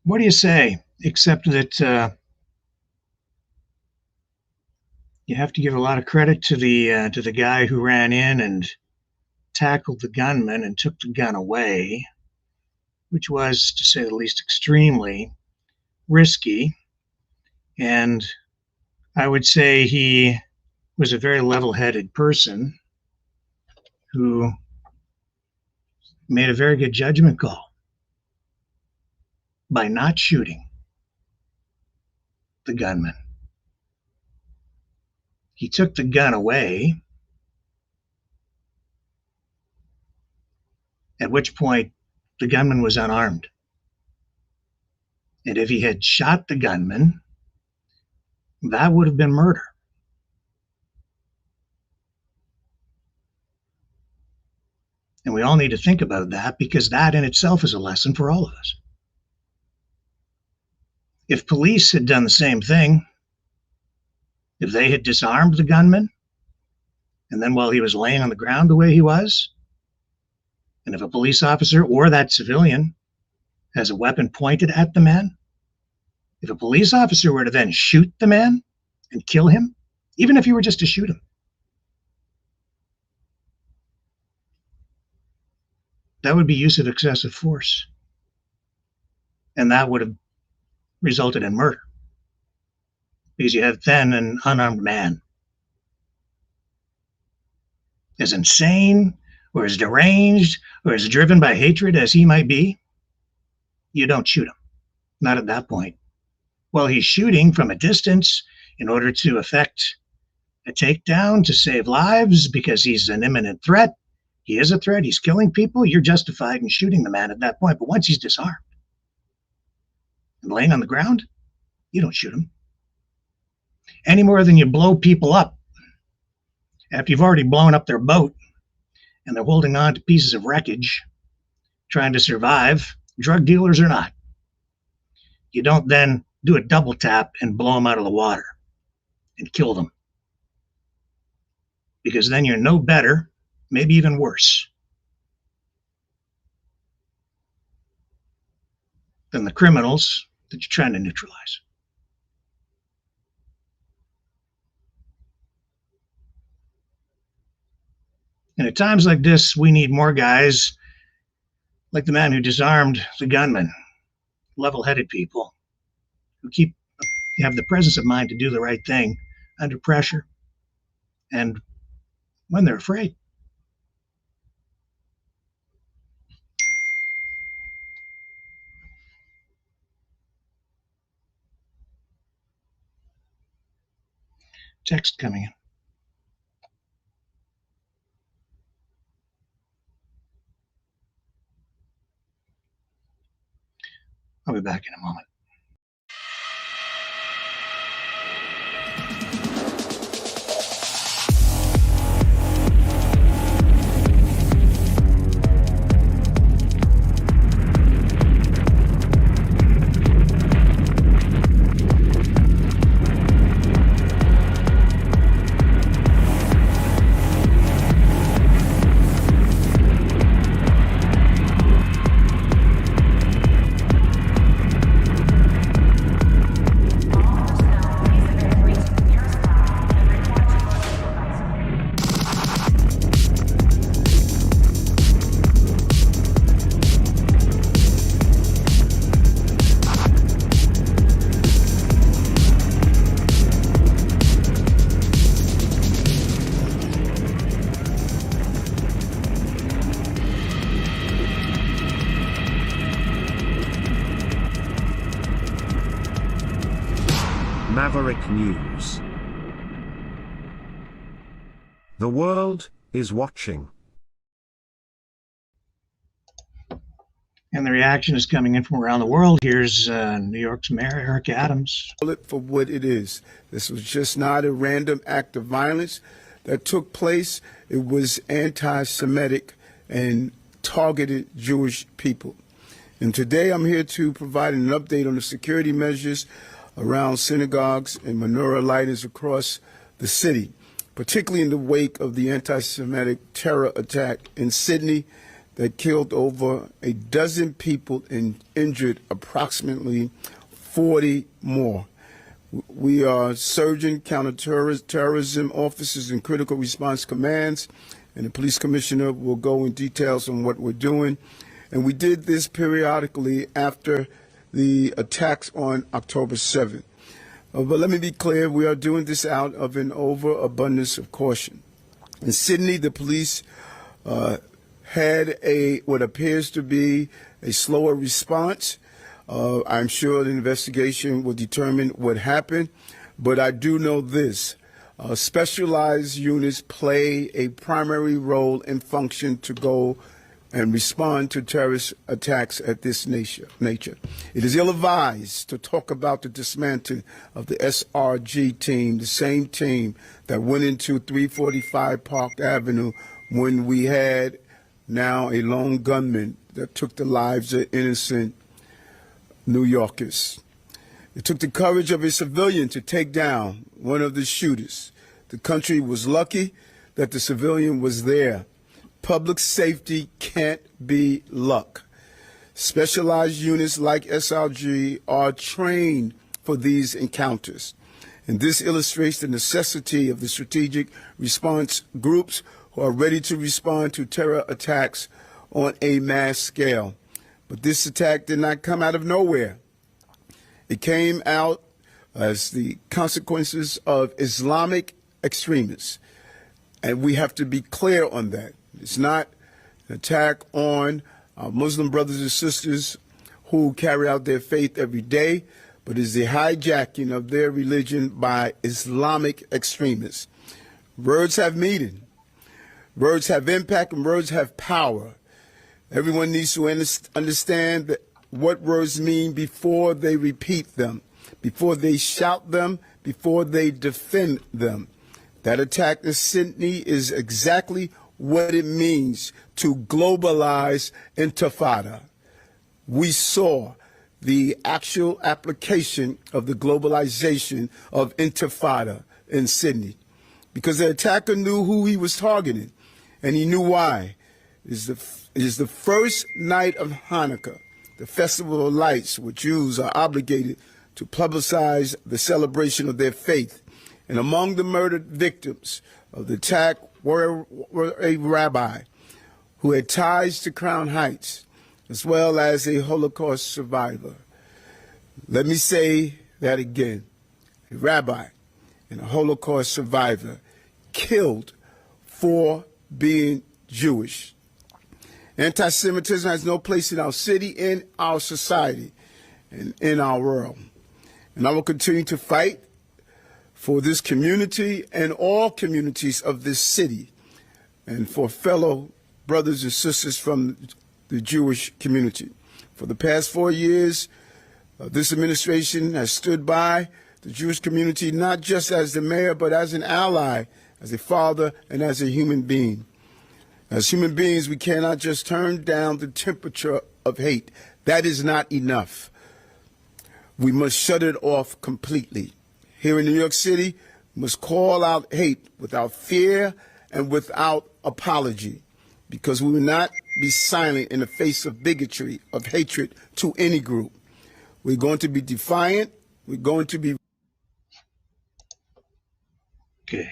What do you say? Except that you have to give a lot of credit to the guy who ran in and tackled the gunman and took the gun away, which was, to say the least, extremely risky. And I would say he was a very level-headed person who made a very good judgment call by not shooting the gunman. He took the gun away, at which point the gunman was unarmed. And if he had shot the gunman, that would have been murder. And we all need to think about that, because that in itself is a lesson for all of us. If police had done the same thing, if they had disarmed the gunman, and then while he was laying on the ground the way he was, and if a police officer or that civilian has a weapon pointed at the man, if a police officer were to then shoot the man and kill him, even if he were just to shoot him, that would be use of excessive force. And that would have resulted in murder, because you have then an unarmed man. As insane or as deranged or as driven by hatred as he might be, you don't shoot him. Not at that point. While he's shooting from a distance in order to effect a takedown to save lives because he's an imminent threat, he is a threat, he's killing people, you're justified in shooting the man at that point. But once he's disarmed and laying on the ground, you don't shoot him. Any more than you blow people up after you've already blown up their boat and they're holding on to pieces of wreckage, trying to survive, drug dealers or not. You don't then do a double tap and blow them out of the water and kill them, because then you're no better, maybe even worse, than the criminals that you're trying to neutralize. And at times like this, we need more guys like the man who disarmed the gunman, level-headed people who have the presence of mind to do the right thing under pressure and when they're afraid. Text coming in. I'll be back in a moment. Maverick News. The world is watching. And the reaction is coming in from around the world. Here's New York's Mayor Eric Adams. For what it is. This was just not a random act of violence that took place. It was anti-Semitic and targeted Jewish people. And today I'm here to provide an update on the security measures around synagogues and menorah lighters across the city. particularly in the wake of the anti-Semitic terror attack in Sydney that killed over a dozen people and injured approximately 40 more. We are surging counterterrorism officers and critical response commands, and the police commissioner will go in details on what we're doing. And we did this periodically after the attacks on October 7th. But let me be clear, we are doing this out of an overabundance of caution. In Sydney, the police had what appears to be a slower response. I'm sure the investigation will determine what happened, but I do know this. Specialized units play a primary role and function to go and respond to terrorist attacks at this nature. It is ill-advised to talk about the dismantling of the SRG team, the same team that went into 345 Park Avenue when we had now a lone gunman that took the lives of innocent New Yorkers. It took the courage of a civilian to take down one of the shooters. The country was lucky that the civilian was there. Public safety can't be luck. Specialized units like SRG are trained for these encounters. And this illustrates the necessity of the strategic response groups who are ready to respond to terror attacks on a mass scale. But this attack did not come out of nowhere. It came out as the consequences of Islamic extremists. And we have to be clear on that. It's not an attack on our Muslim brothers and sisters who carry out their faith every day, but is the hijacking of their religion by Islamic extremists. Words have meaning. Words have impact, and words have power. Everyone needs to understand what words mean before they repeat them, before they shout them, before they defend them. That attack in Sydney is exactly what it means to globalize intifada. We saw the actual application of the globalization of intifada in Sydney because the attacker knew who he was targeting, and he knew why. It is the first night of Hanukkah, the festival of lights, where Jews are obligated to publicize the celebration of their faith. And among the murdered victims of the attack were a rabbi who had ties to Crown Heights, as well as a Holocaust survivor. Let me say that again. A rabbi and a Holocaust survivor killed for being Jewish. Anti-Semitism has no place in our city, in our society, and in our world. And I will continue to fight for this community and all communities of this city, and for fellow brothers and sisters from the Jewish community. For the past 4 years, this administration has stood by the Jewish community, not just as the mayor, but as an ally, as a father, and as a human being. As human beings, we cannot just turn down the temperature of hate. That is not enough. We must shut it off completely. Here in New York City, we must call out hate without fear and without apology, because we will not be silent in the face of bigotry, of hatred to any group. We're going to be defiant. We're going to be... Okay.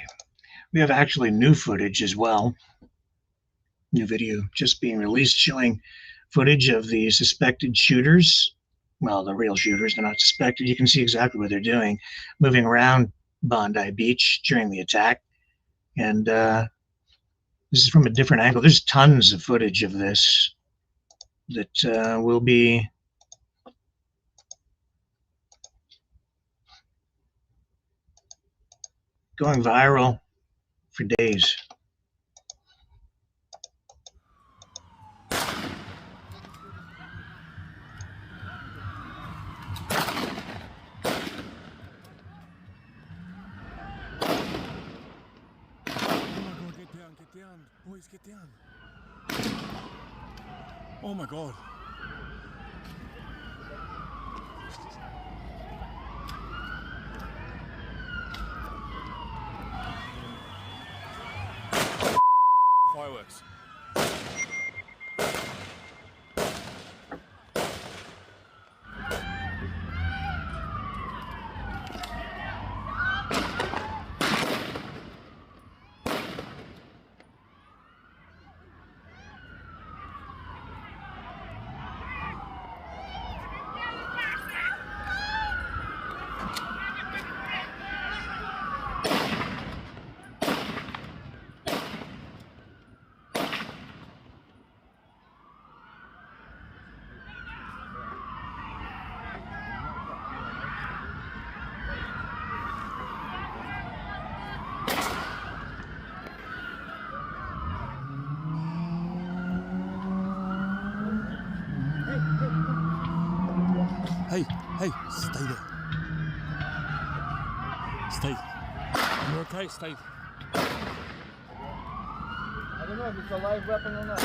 We have actually new footage as well. New video just being released showing footage of the suspected shooters. Well, the real shooters, they're not suspected. You can see exactly what they're doing, moving around Bondi Beach during the attack. And this is from a different angle. There's tons of footage of this that will be going viral for days. Boys, get down. Oh my God. Hey, stay there. Stay. You're okay, stay. I don't know if it's a live weapon or not.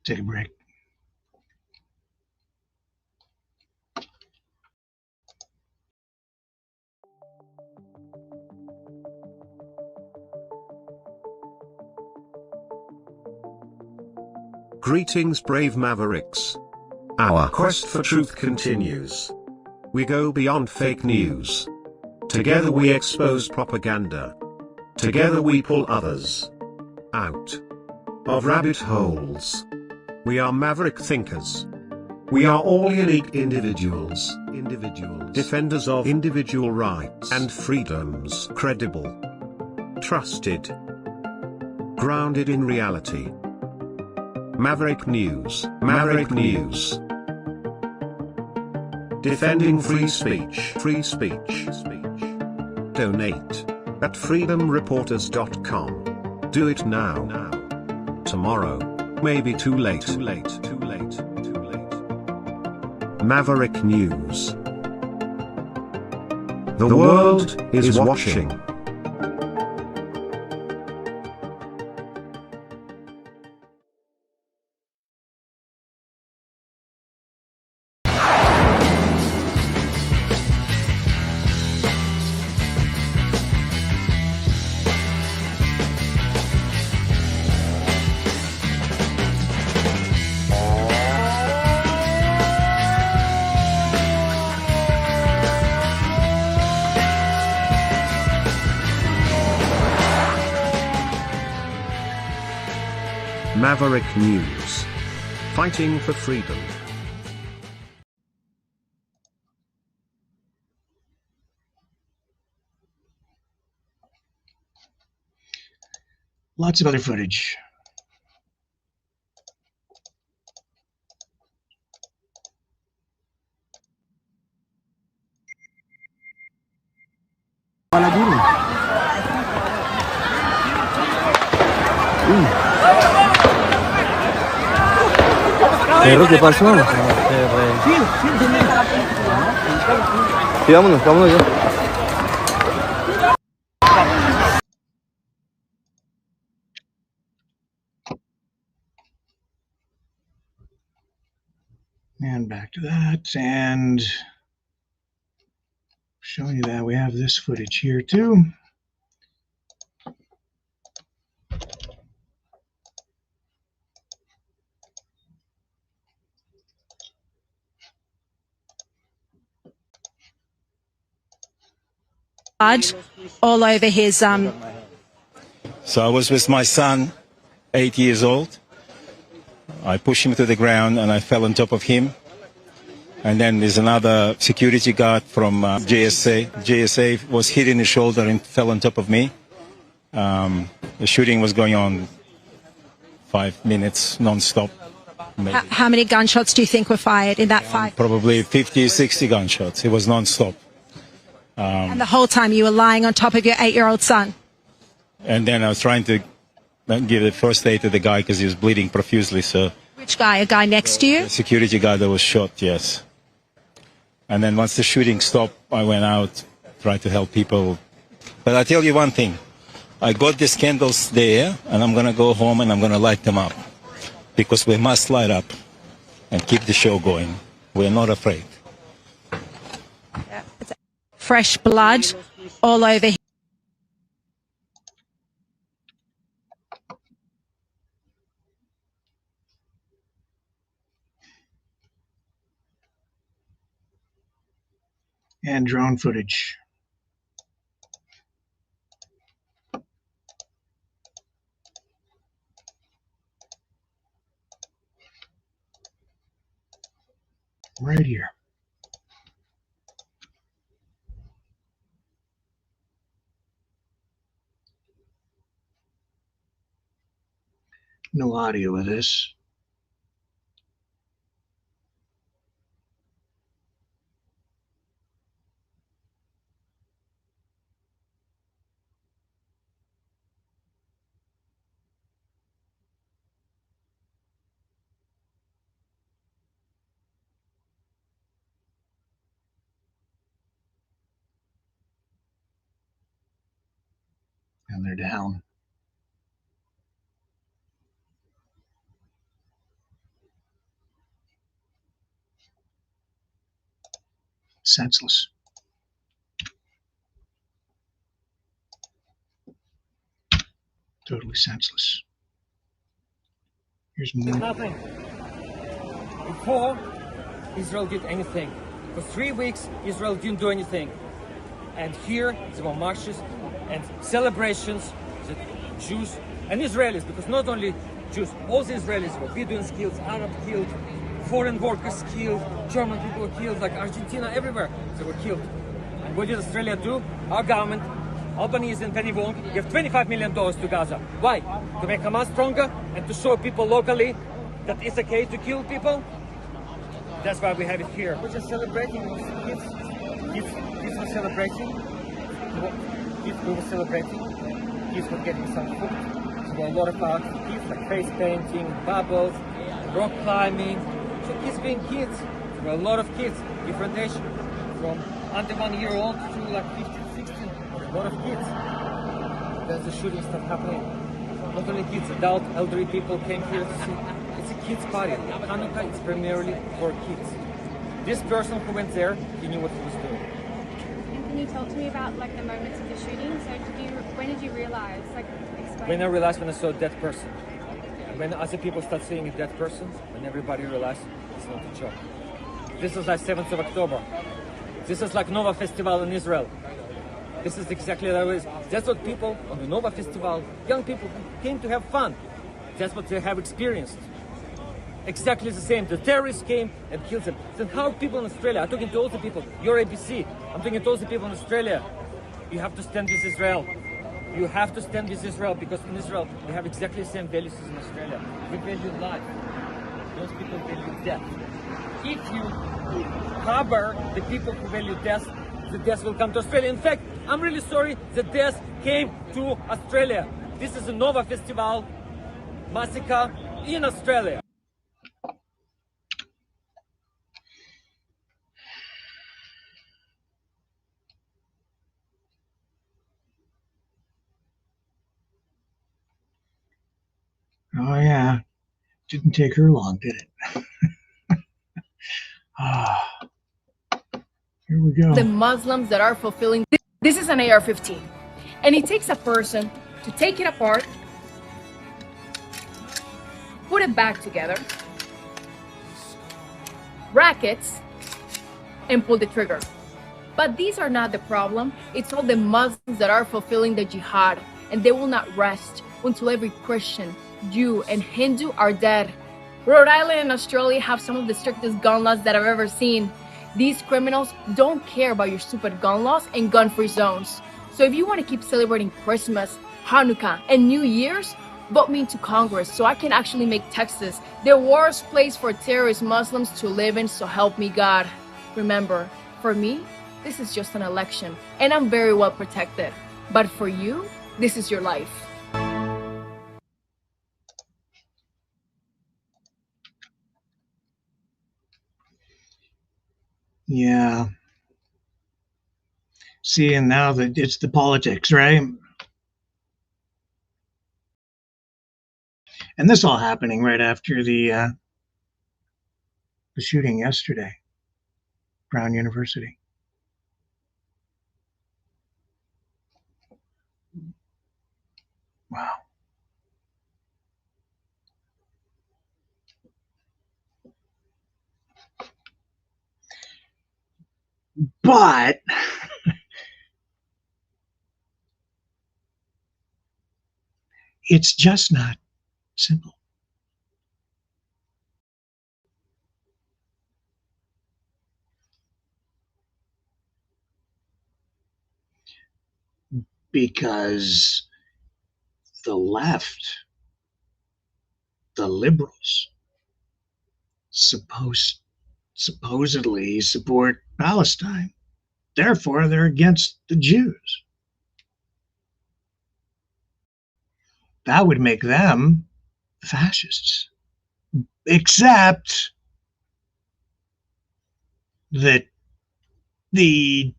Take a break. Greetings, brave Mavericks. Our quest for truth continues. We go beyond fake news. Together we expose propaganda. Together we pull others out of rabbit holes. We are maverick thinkers. We are all unique individuals, defenders of individual rights and freedoms, credible, trusted, grounded in reality. Maverick News, Maverick News. Defending free speech, Donate at freedomreporters.com. Do it now. Tomorrow may be too late. Maverick News. The world is watching. Maverick News. Fighting for freedom. Lots of other footage. Pero ¿qué pasó? Sí, vámonos ya. And back to that, and showing you that we have this footage here too. All over his So I was with my son, 8 years old. I pushed him to the ground and I fell on top of him. And then there's another security guard from GSA. GSA was hit in the shoulder and fell on top of me. The shooting was going on 5 minutes non-stop. Maybe. how many gunshots do you think were fired in that fight? Probably 50, 60 gunshots. It was non-stop. And the whole time you were lying on top of your 8-year-old son? And then I was trying to give the first aid to the guy because he was bleeding profusely. So Which guy? A guy next to you? the security guard that was shot, yes. And then once the shooting stopped, I went out, tried to help people. But I tell you one thing. I got these candles there, and I'm going to go home and I'm going to light them up. Because we must light up and keep the show going. We're not afraid. Fresh blood all over him. And drone footage. Right here. No audio of this. and they're down. Senseless. Totally senseless. Here's more. Nothing. Before Israel did anything. For 3 weeks, Israel didn't do anything. And here, there were marches and celebrations that Jews and Israelis, because not only Jews, all the Israelis were Bedouins killed, Arabs killed, foreign workers killed, German people were killed, like Argentina, everywhere they were killed. And what did Australia do? Our government, Albanese and Penny Wong, gave $25 million to Gaza. Why? To make Hamas stronger and to show people locally that it's okay to kill people? That's why we have it here. We're just celebrating. Kids were celebrating. Kids were celebrating. Kids were getting some food. So there were a lot of activities like face painting, bubbles, rock climbing. So kids being kids. There were a lot of kids, different age, from under 1 year old to like 15, 16. A lot of kids. There's the shooting stuff happening. Not only kids, adult, elderly people came here to see. It's a kids' party. Hanukkah is primarily for kids. This person who went there, he knew what he was doing. And can you talk to me about like the moments of the shooting? So when did you realize? Like, explain. When I realized when I saw a dead person. And when other people start seeing a dead person, when everybody realized it's not a joke. This is like 7th of October. This is like Nova Festival in Israel. This is exactly how it is. That's what people on the Nova Festival, young people who came to have fun. That's what they have experienced. Exactly the same. The terrorists came and killed them. Then how are people in Australia? I'm talking to all the people. You're ABC. I'm talking to all the people in Australia. You have to stand with Israel. You have to stand with Israel because in Israel they have exactly the same values as in Australia. We value life. Those people value death. If you harbor the people who value death, the death will come to Australia. In fact, I'm really sorry the death came to Australia. This is a Nova Festival massacre in Australia. Oh yeah, didn't take her long, did it? Here we go. The Muslims that are fulfilling this is an AR-15, and it takes a person to take it apart, put it back together, rackets, and pull the trigger. But these are not the problem. It's all the Muslims that are fulfilling the jihad, and they will not rest until every Christian, Jew, and Hindu are dead. Rhode Island and Australia have some of the strictest gun laws that I've ever seen. These criminals don't care about your stupid gun laws and gun-free zones. So if you want to keep celebrating Christmas, Hanukkah, and New Year's, vote me into Congress so I can actually make Texas the worst place for terrorist Muslims to live in, so help me God. Remember, for me, this is just an election, and I'm very well protected. But for you, this is your life. Yeah. See, and now that it's the politics, right? And this all happening right after the shooting yesterday, Brown University. Wow. But it's just not simple. Because the left, the liberals, supposedly support Palestine. Therefore, they're against the Jews. That would make them fascists. Except that the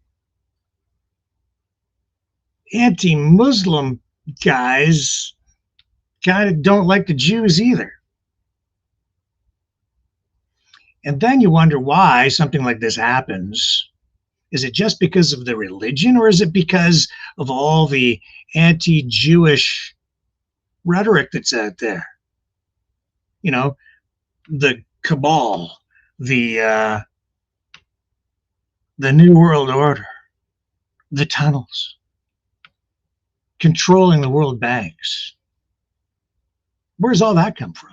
anti-Muslim guys kind of don't like the Jews either. And then you wonder why something like this happens. Is it just because of the religion, or is it because of all the anti-Jewish rhetoric that's out there? You know, the cabal, the New World Order, the tunnels, controlling the world banks. Where's all that come from?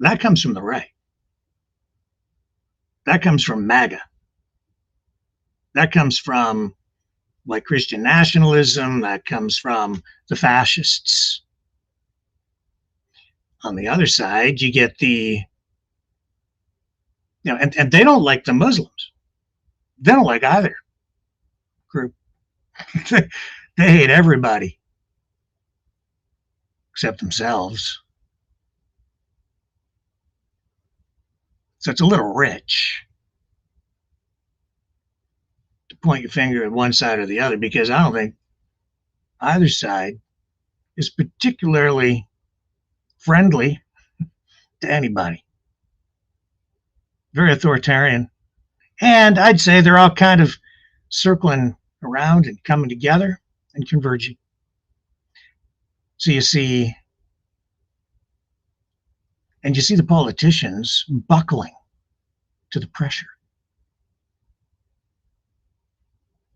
That comes from the right. That comes from MAGA. That comes from like Christian nationalism. That comes from the fascists. On the other side, you get the, and they don't like the Muslims. They don't like either group. They hate everybody except themselves. So it's a little rich to point your finger at one side or the other, because I don't think either side is particularly friendly to anybody. Very authoritarian. And I'd say they're all kind of circling around and coming together and converging. So you see the politicians buckling to the pressure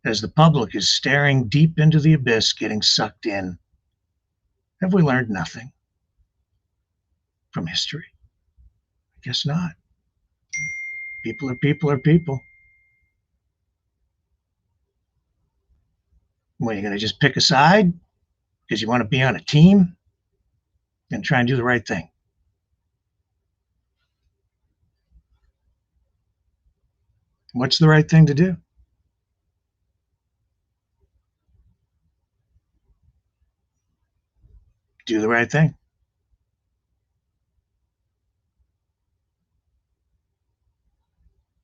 as the public is staring deep into the abyss, getting sucked in. Have we learned nothing from history? I guess not. People are people are people. What, you're going to just pick a side because you want to be on a team and try and do the right thing? What's the right thing to do? Do the right thing.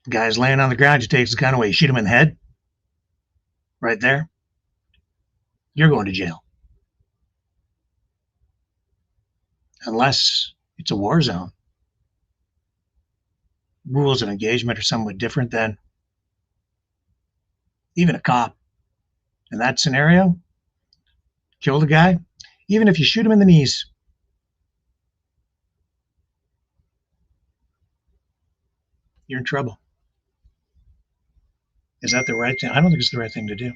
The guy's laying on the ground, you take his gun away, you shoot him in the head. Right there. You're going to jail. Unless it's a war zone. Rules of engagement are somewhat different than even a cop. In that scenario, kill the guy, even if you shoot him in the knees. You're in trouble. Is that the right thing? I don't think it's the right thing to do.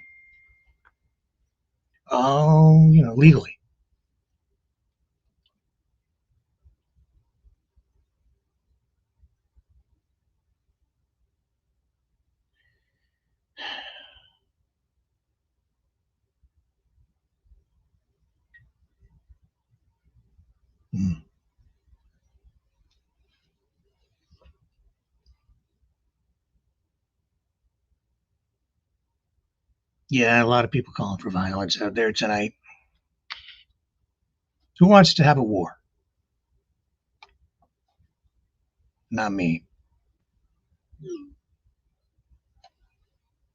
Oh, legally. Yeah, a lot of people calling for violence out there tonight. Who wants to have a war? Not me.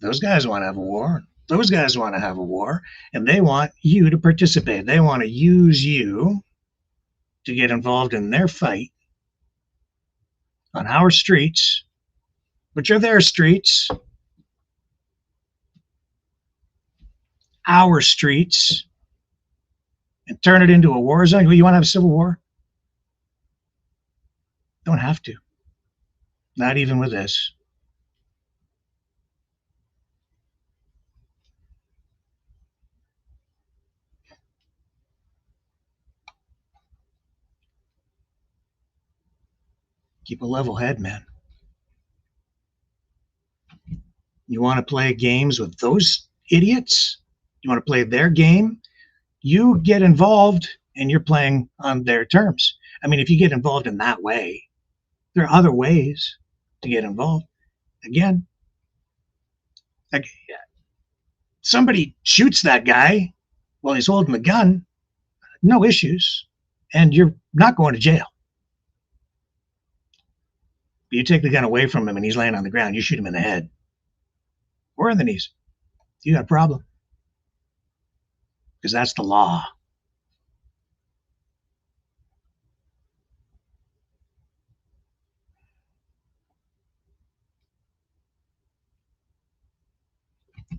Those guys want to have a war. Those guys want to have a war, and they want you to participate. They want to use you to get involved in their fight on our streets, which are their streets, our streets, and turn it into a war zone. You want to have a civil war? Don't have to. Not even with this. Keep a level head, man. You want to play games with those idiots? You want to play their game? You get involved and you're playing on their terms. I mean, if you get involved in that way, there are other ways to get involved. Again, like, somebody shoots that guy while he's holding the gun, no issues, and you're not going to jail. You take the gun away from him and he's laying on the ground, you shoot him in the head or in the knees. You got a problem. Because that's the law.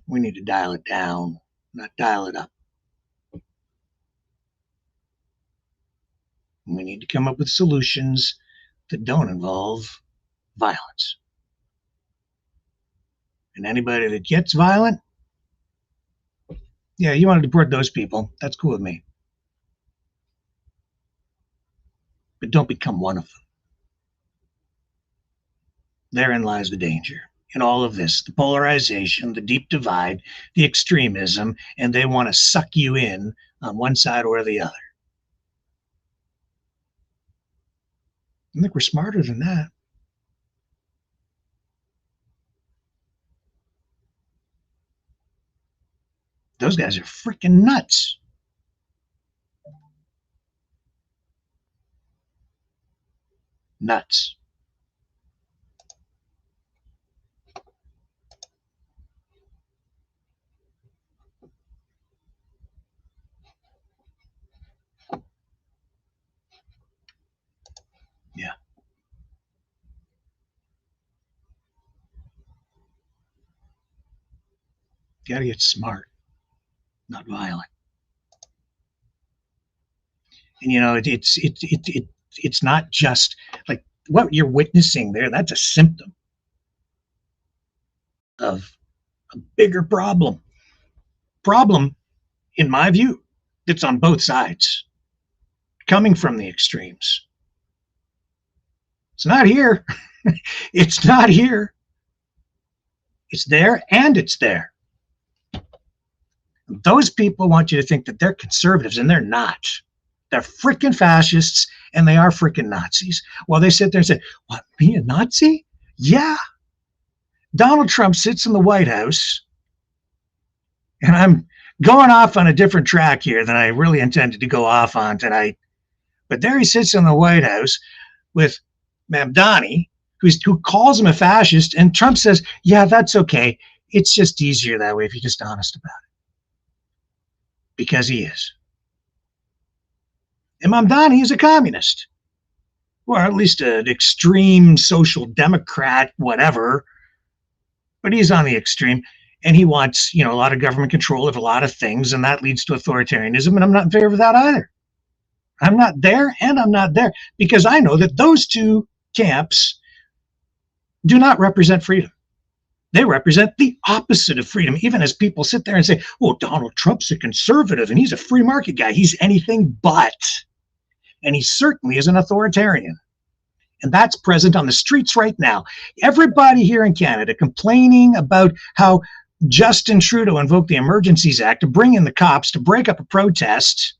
We need to dial it down, not dial it up. We need to come up with solutions that don't involve violence. And anybody that gets violent, yeah, you want to deport those people. That's cool with me. But don't become one of them. Therein lies the danger. In all of this, the polarization, the deep divide, the extremism, and they want to suck you in on one side or the other. I think we're smarter than that. Those guys are freaking nuts. Nuts. Yeah. You gotta get smart, not violent. And you know, it's not just like what you're witnessing there. That's a symptom of a bigger problem. Problem, in my view, that's on both sides, coming from the extremes. It's not here. It's not here. It's there, and it's there. Those people want you to think that they're conservatives, and they're not. They're freaking fascists, and they are freaking Nazis. While they sit there and say, what, me, a Nazi? Yeah. Donald Trump sits in the White House, and I'm going off on a different track here than I really intended to go off on tonight. But there he sits in the White House with Mamdani, who calls him a fascist, and Trump says, yeah, that's okay. It's just easier that way if you're just honest about it. Because he is. And Mamdani is a communist, or at least an extreme social democrat, whatever. But he's on the extreme, and he wants, a lot of government control of a lot of things, and that leads to authoritarianism, and I'm not in favor of that either. I'm not there, and I'm not there, because I know that those two camps do not represent freedom. They represent the opposite of freedom, even as people sit there and say, oh, Donald Trump's a conservative, and he's a free market guy. He's anything but. And he certainly is an authoritarian. And that's present on the streets right now. Everybody here in Canada complaining about how Justin Trudeau invoked the Emergencies Act to bring in the cops to break up a protest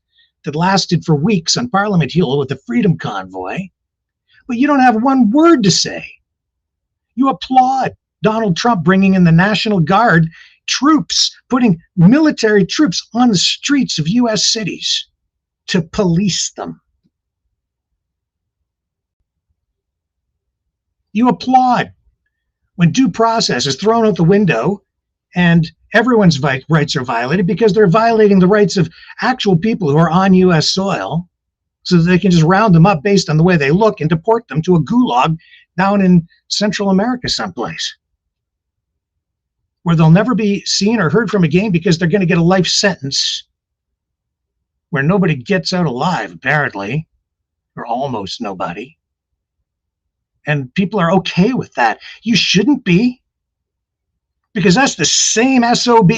that lasted for weeks on Parliament Hill with the Freedom Convoy. But you don't have one word to say. You applaud Donald Trump bringing in the National Guard troops, putting military troops on the streets of U.S. cities to police them. You applaud when due process is thrown out the window and everyone's rights are violated because they're violating the rights of actual people who are on U.S. soil so that they can just round them up based on the way they look and deport them to a gulag down in Central America someplace, where they'll never be seen or heard from again because they're going to get a life sentence where nobody gets out alive, apparently, or almost nobody. And people are okay with that. You shouldn't be, because that's the same SOB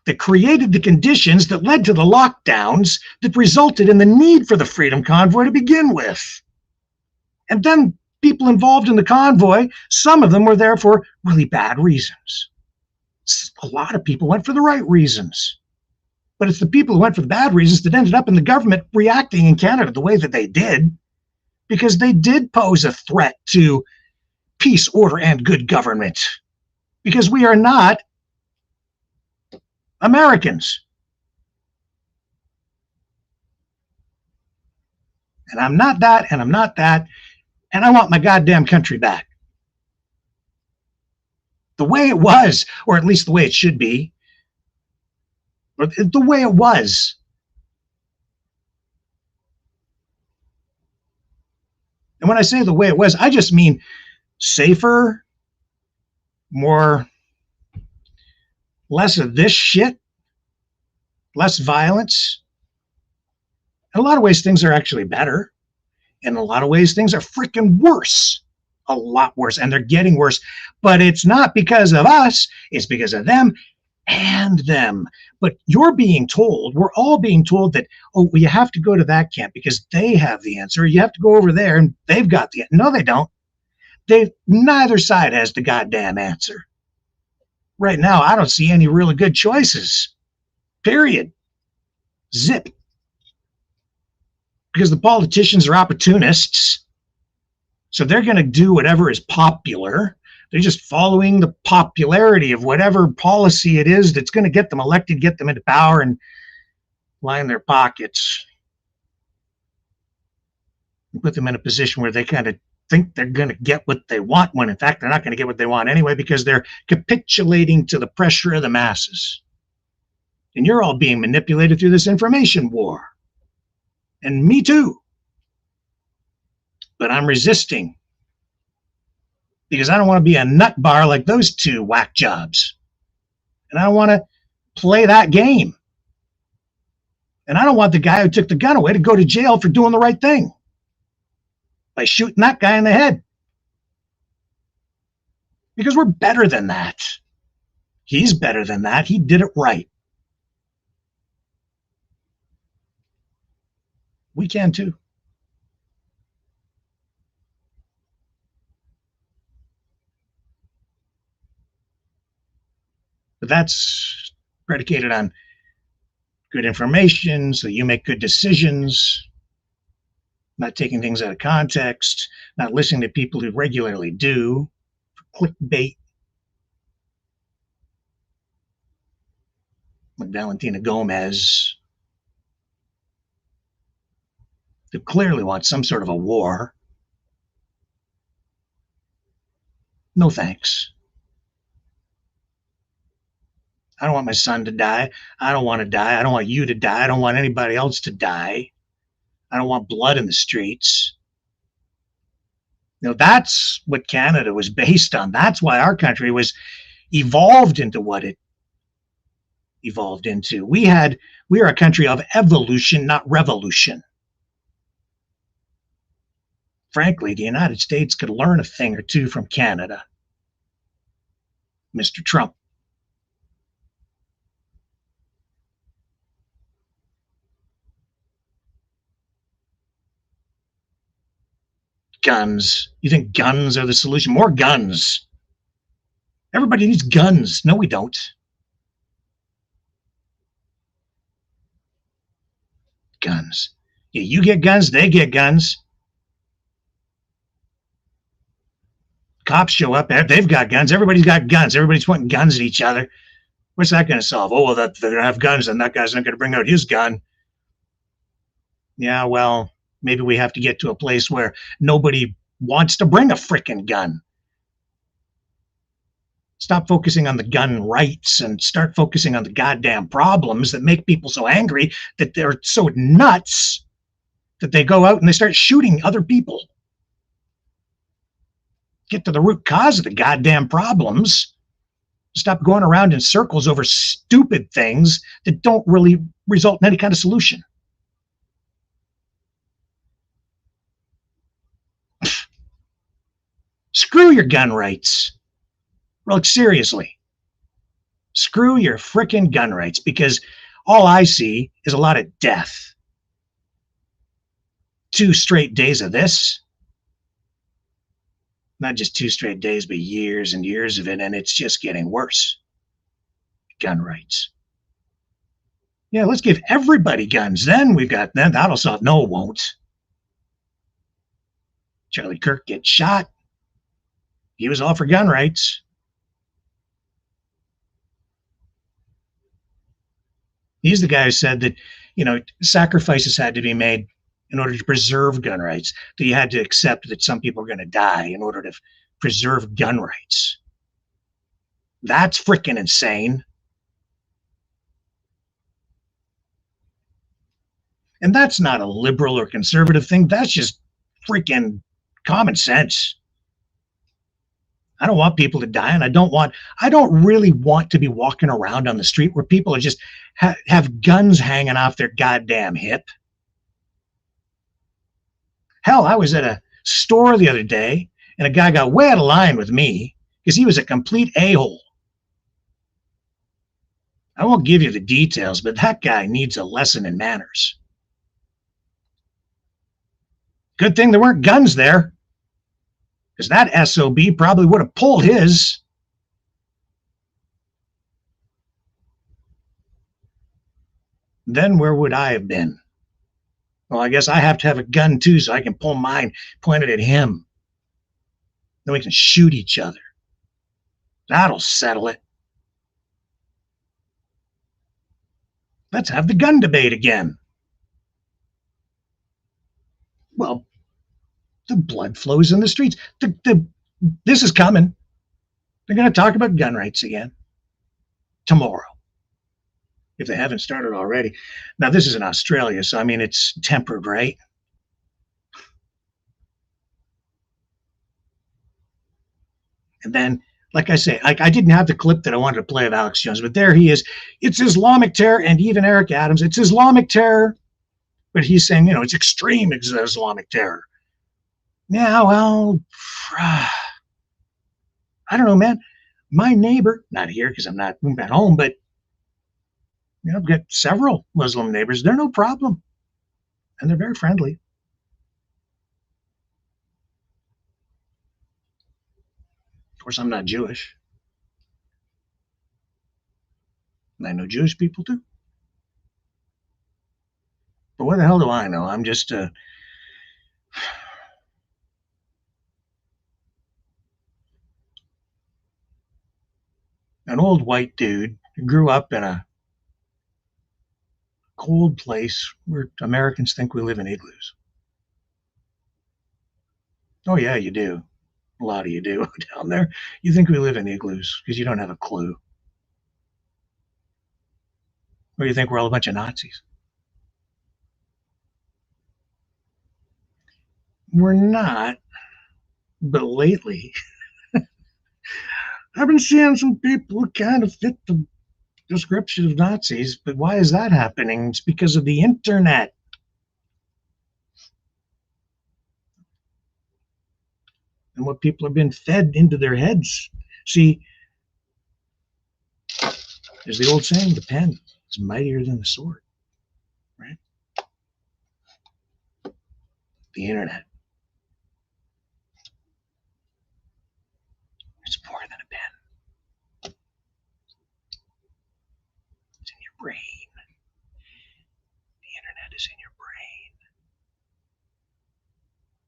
that created the conditions that led to the lockdowns that resulted in the need for the Freedom Convoy to begin with. And then people involved in the convoy, some of them were there for really bad reasons. A lot of people went for the right reasons. But it's the people who went for the bad reasons that ended up in the government reacting in Canada the way that they did, because they did pose a threat to peace, order, and good government. Because we are not Americans. And I'm not that, and I'm not that, and I want my goddamn country back. The way it was, or at least the way it should be, or the way it was. And when I say the way it was, I just mean safer, more less of this shit, less violence. In a lot of ways, things are actually better. In a lot of ways, things are freaking worse. A lot worse. And they're getting worse. But it's not because of us. It's because of them and them. But you're being told, we're all being told that, oh, well, you have to go to that camp because they have the answer. You have to go over there and they've got the answer. No, they don't. Neither side has the goddamn answer. Right now, I don't see any really good choices. Period. Zip. Because the politicians are opportunists. So they're going to do whatever is popular. They're just following the popularity of whatever policy it is that's going to get them elected, get them into power, and line their pockets. And put them in a position where they kind of think they're going to get what they want, when in fact they're not going to get what they want anyway, because they're capitulating to the pressure of the masses. And you're all being manipulated through this information war. And me too. But I'm resisting. Because I don't want to be a nut bar like those two whack jobs. And I don't want to play that game. And I don't want the guy who took the gun away to go to jail for doing the right thing. By shooting that guy in the head. Because we're better than that. He's better than that. He did it right. We can too. But that's predicated on good information, so you make good decisions, not taking things out of context, not listening to people who regularly do, for clickbait. Like Valentina Gomez, who clearly wants some sort of a war. No thanks. I don't want my son to die. I don't want to die. I don't want you to die. I don't want anybody else to die. I don't want blood in the streets. You know, that's what Canada was based on. That's why our country was evolved into what it evolved into. We are a country of evolution, not revolution. Frankly, the United States could learn a thing or two from Canada. Mr. Trump. Guns. You think guns are the solution? More guns. Everybody needs guns. No, we don't. Guns. Yeah, you get guns, they get guns. Cops show up, they've got guns. Everybody's got guns. Everybody's pointing guns at each other. What's that going to solve? Oh, well, they're going to have guns, and that guy's not going to bring out his gun. Yeah, well, maybe we have to get to a place where nobody wants to bring a frickin' gun. Stop focusing on the gun rights and start focusing on the goddamn problems that make people so angry that they're so nuts that they go out and they start shooting other people. Get to the root cause of the goddamn problems. Stop going around in circles over stupid things that don't really result in any kind of solution. Screw your gun rights. Like, seriously. Screw your frickin' gun rights, because all I see is a lot of death. 2 straight days of this. Not just 2 straight days, but years and years of it, and it's just getting worse. Gun rights. Yeah, let's give everybody guns. Then that'll solve. No, it won't. Charlie Kirk gets shot. He was all for gun rights. He's the guy who said that, sacrifices had to be made in order to preserve gun rights, that you had to accept that some people are going to die in order to preserve gun rights. That's freaking insane. And that's not a liberal or conservative thing. That's just freaking common sense. I don't want people to die, and I don't really want to be walking around on the street where people are just have guns hanging off their goddamn hip. Hell, I was at a store the other day, and a guy got way out of line with me because he was a complete a-hole. I won't give you the details, but that guy needs a lesson in manners. Good thing there weren't guns there, because that SOB probably would have pulled his. Then where would I have been? Well, I guess I have to have a gun too, so I can pull mine pointed at him. Then we can shoot each other. That'll settle it. Let's have the gun debate again. Well, the blood flows in the streets. This is coming. They're going to talk about gun rights again tomorrow, if they haven't started already. Now, this is in Australia, so I mean, it's tempered, right? And then, like I say, I didn't have the clip that I wanted to play of Alex Jones, but there he is. It's Islamic terror, and even Eric Adams, it's Islamic terror, but he's saying, you know, it's extreme Islamic terror. Yeah, well, I don't know, man. My neighbor, not here because I'm not at home, but you know, I've got several Muslim neighbors. They're no problem, and they're very friendly. Of course, I'm not Jewish. And I know Jewish people too. But what the hell do I know? I'm just an old white dude who grew up in a cold place where Americans think we live in igloos. Oh yeah, you do. A lot of you do down there. You think we live in igloos because you don't have a clue. Or you think we're all a bunch of Nazis. We're not, but lately I've been seeing some people who kind of fit the description of Nazis, but why is that happening? It's because of the internet. And what people have been fed into their heads. See, there's the old saying, the pen is mightier than the sword, right? The internet. It's more than a pen. It's in your brain. The internet is in your brain.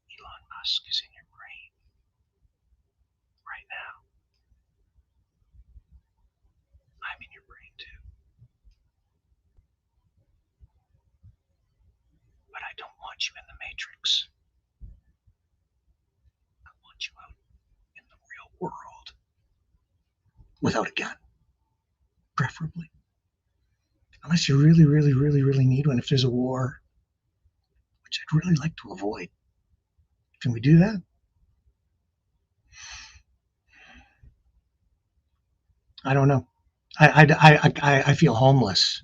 Elon Musk is in your brain right now. I'm in your brain too. But I don't want you in the Matrix. I want you out in the real world. Without a gun. Preferably. Unless you really, really, really, really need one if there's a war. Which I'd really like to avoid. Can we do that? I don't know. I feel homeless.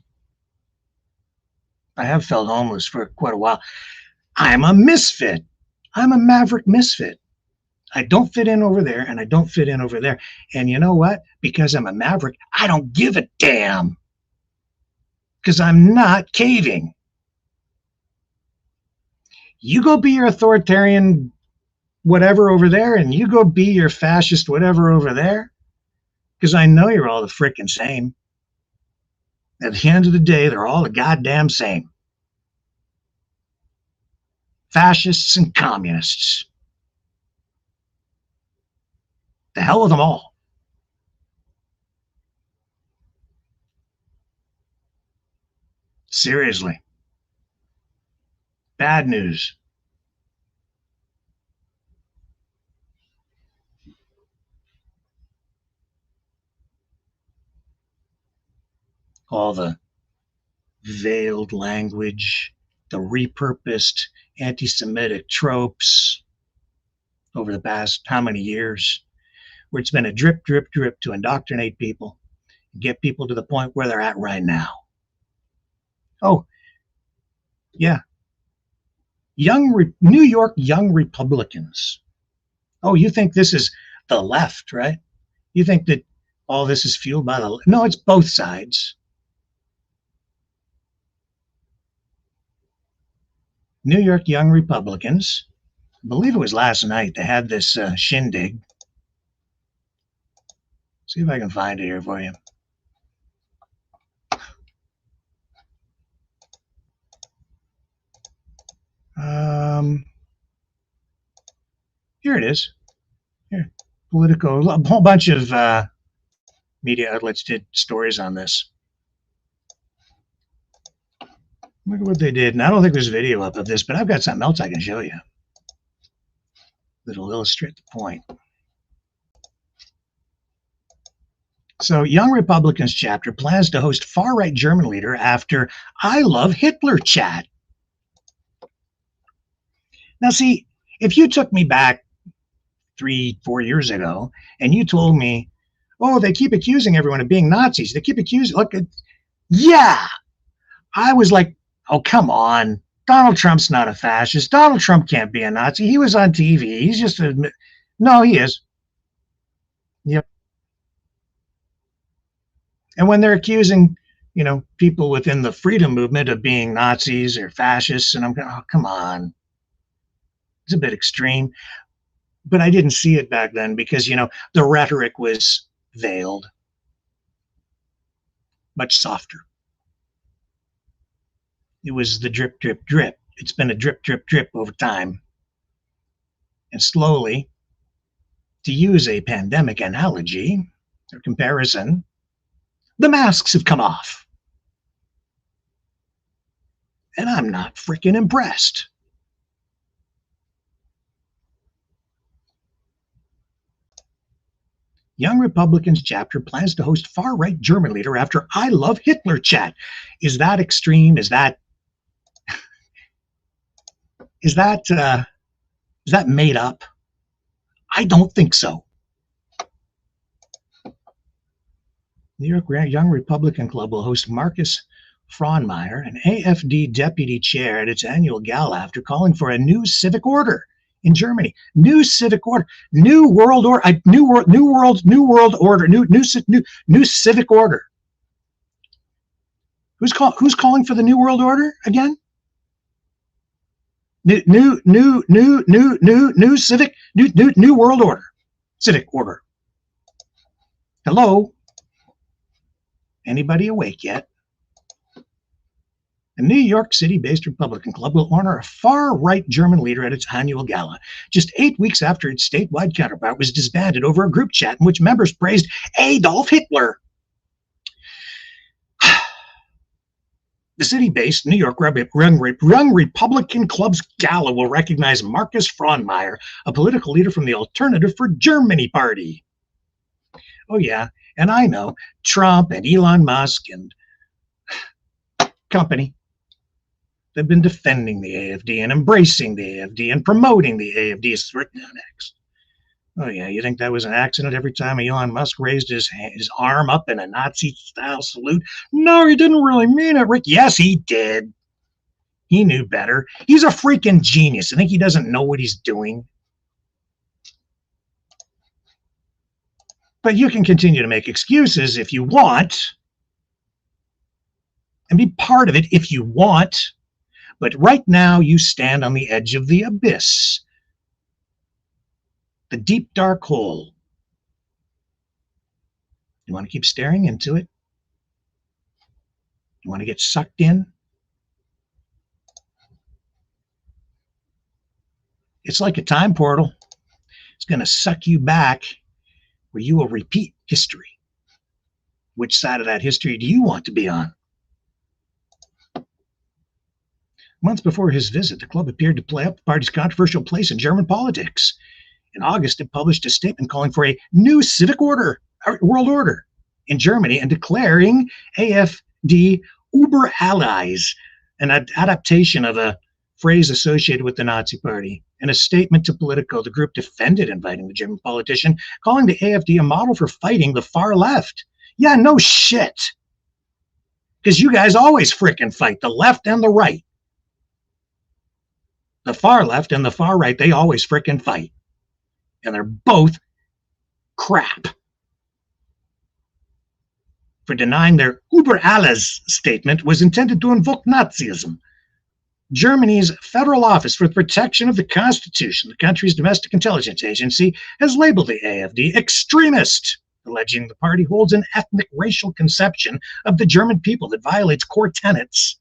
I have felt homeless for quite a while. I'm a misfit. I'm a Maverick misfit. I don't fit in over there, and I don't fit in over there. And you know what? Because I'm a Maverick, I don't give a damn. Because I'm not caving. You go be your authoritarian whatever over there, and you go be your fascist whatever over there. Because I know you're all the frickin' same. At the end of the day, they're all the goddamn same. Fascists and communists. The hell with them all. Seriously. Bad news. All the veiled language, the repurposed anti-Semitic tropes over the past how many years? where it's been a drip, drip, drip to indoctrinate people, get people to the point where they're at right now. Oh, yeah. New York young Republicans. Oh, you think this is the left, right? You think that all this is fueled by the... No, it's both sides. New York young Republicans. I believe it was last night. They had this shindig. See if I can find it here for you. Here it is. Here, Politico. A whole bunch of media outlets did stories on this. Look at what they did. And I don't think there's a video up of this, but I've got something else I can show you that'll illustrate the point. So, Young Republicans chapter plans to host far-right German leader after I Love Hitler chat. Now, see, if you took me back 3-4 years ago and you told me, oh, they keep accusing everyone of being Nazis. They keep accusing, look, yeah. I was like, oh, come on. Donald Trump's not a fascist. Donald Trump can't be a Nazi. He was on TV. He's just a, no, he is. Yep. And when they're accusing, you know, people within the freedom movement of being Nazis or fascists, and I'm going, oh, come on. It's a bit extreme. But I didn't see it back then because, you know, the rhetoric was veiled. Much softer. It was the drip, drip, drip. It's been a drip, drip, drip over time. And slowly, to use a pandemic analogy or comparison, the masks have come off. And I'm not freaking impressed. Young Republicans chapter plans to host far-right German leader after I Love Hitler chat. Is that extreme? Is that made up? I don't think so. New York Young Republican Club will host Marcus Fraunmeyer, an AfD deputy chair, at its annual gala after calling for a new civic order in Germany. New civic order, new world order, new world order, new civic order. Who's calling for the new world order again? New world order, civic order. Hello? Anybody awake yet? A New York City-based Republican club will honor a far-right German leader at its annual gala, just 8 weeks after its statewide counterpart was disbanded over a group chat in which members praised Adolf Hitler. The city-based New York Young Republican Club's gala will recognize Marcus Fraunmeyer, a political leader from the Alternative for Germany party. Oh yeah, and I know Trump and Elon Musk and company, they've been defending the AfD and embracing the AfD and promoting the AfD as written down next. Oh yeah, you think that was an accident every time Elon Musk raised his arm up in a Nazi-style salute? No, he didn't really mean it, Rick. Yes, he did. He knew better. He's a freaking genius. I think he doesn't know what he's doing. But you can continue to make excuses if you want, and be part of it if you want. But right now, you stand on the edge of the abyss. The deep, dark hole. You want to keep staring into it? You want to get sucked in? It's like a time portal. It's going to suck you back where you will repeat history. Which side of that history do you want to be on? Months before his visit, the club appeared to play up the party's controversial place in German politics. In August, it published a statement calling for a new civic order, world order in Germany, and declaring AfD Uber allies, an adaptation of a phrase associated with the Nazi Party. In a statement to Politico, the group defended inviting the German politician, calling the AfD a model for fighting the far left. Yeah, no shit. Because you guys always frickin' fight, the left and the right. The far left and the far right, they always frickin' fight. And they're both crap. For denying their Über alles statement was intended to invoke Nazism. Germany's Federal Office for the Protection of the Constitution, the country's domestic intelligence agency, has labeled the AfD extremist, alleging the party holds an ethnic racial conception of the German people that violates core tenets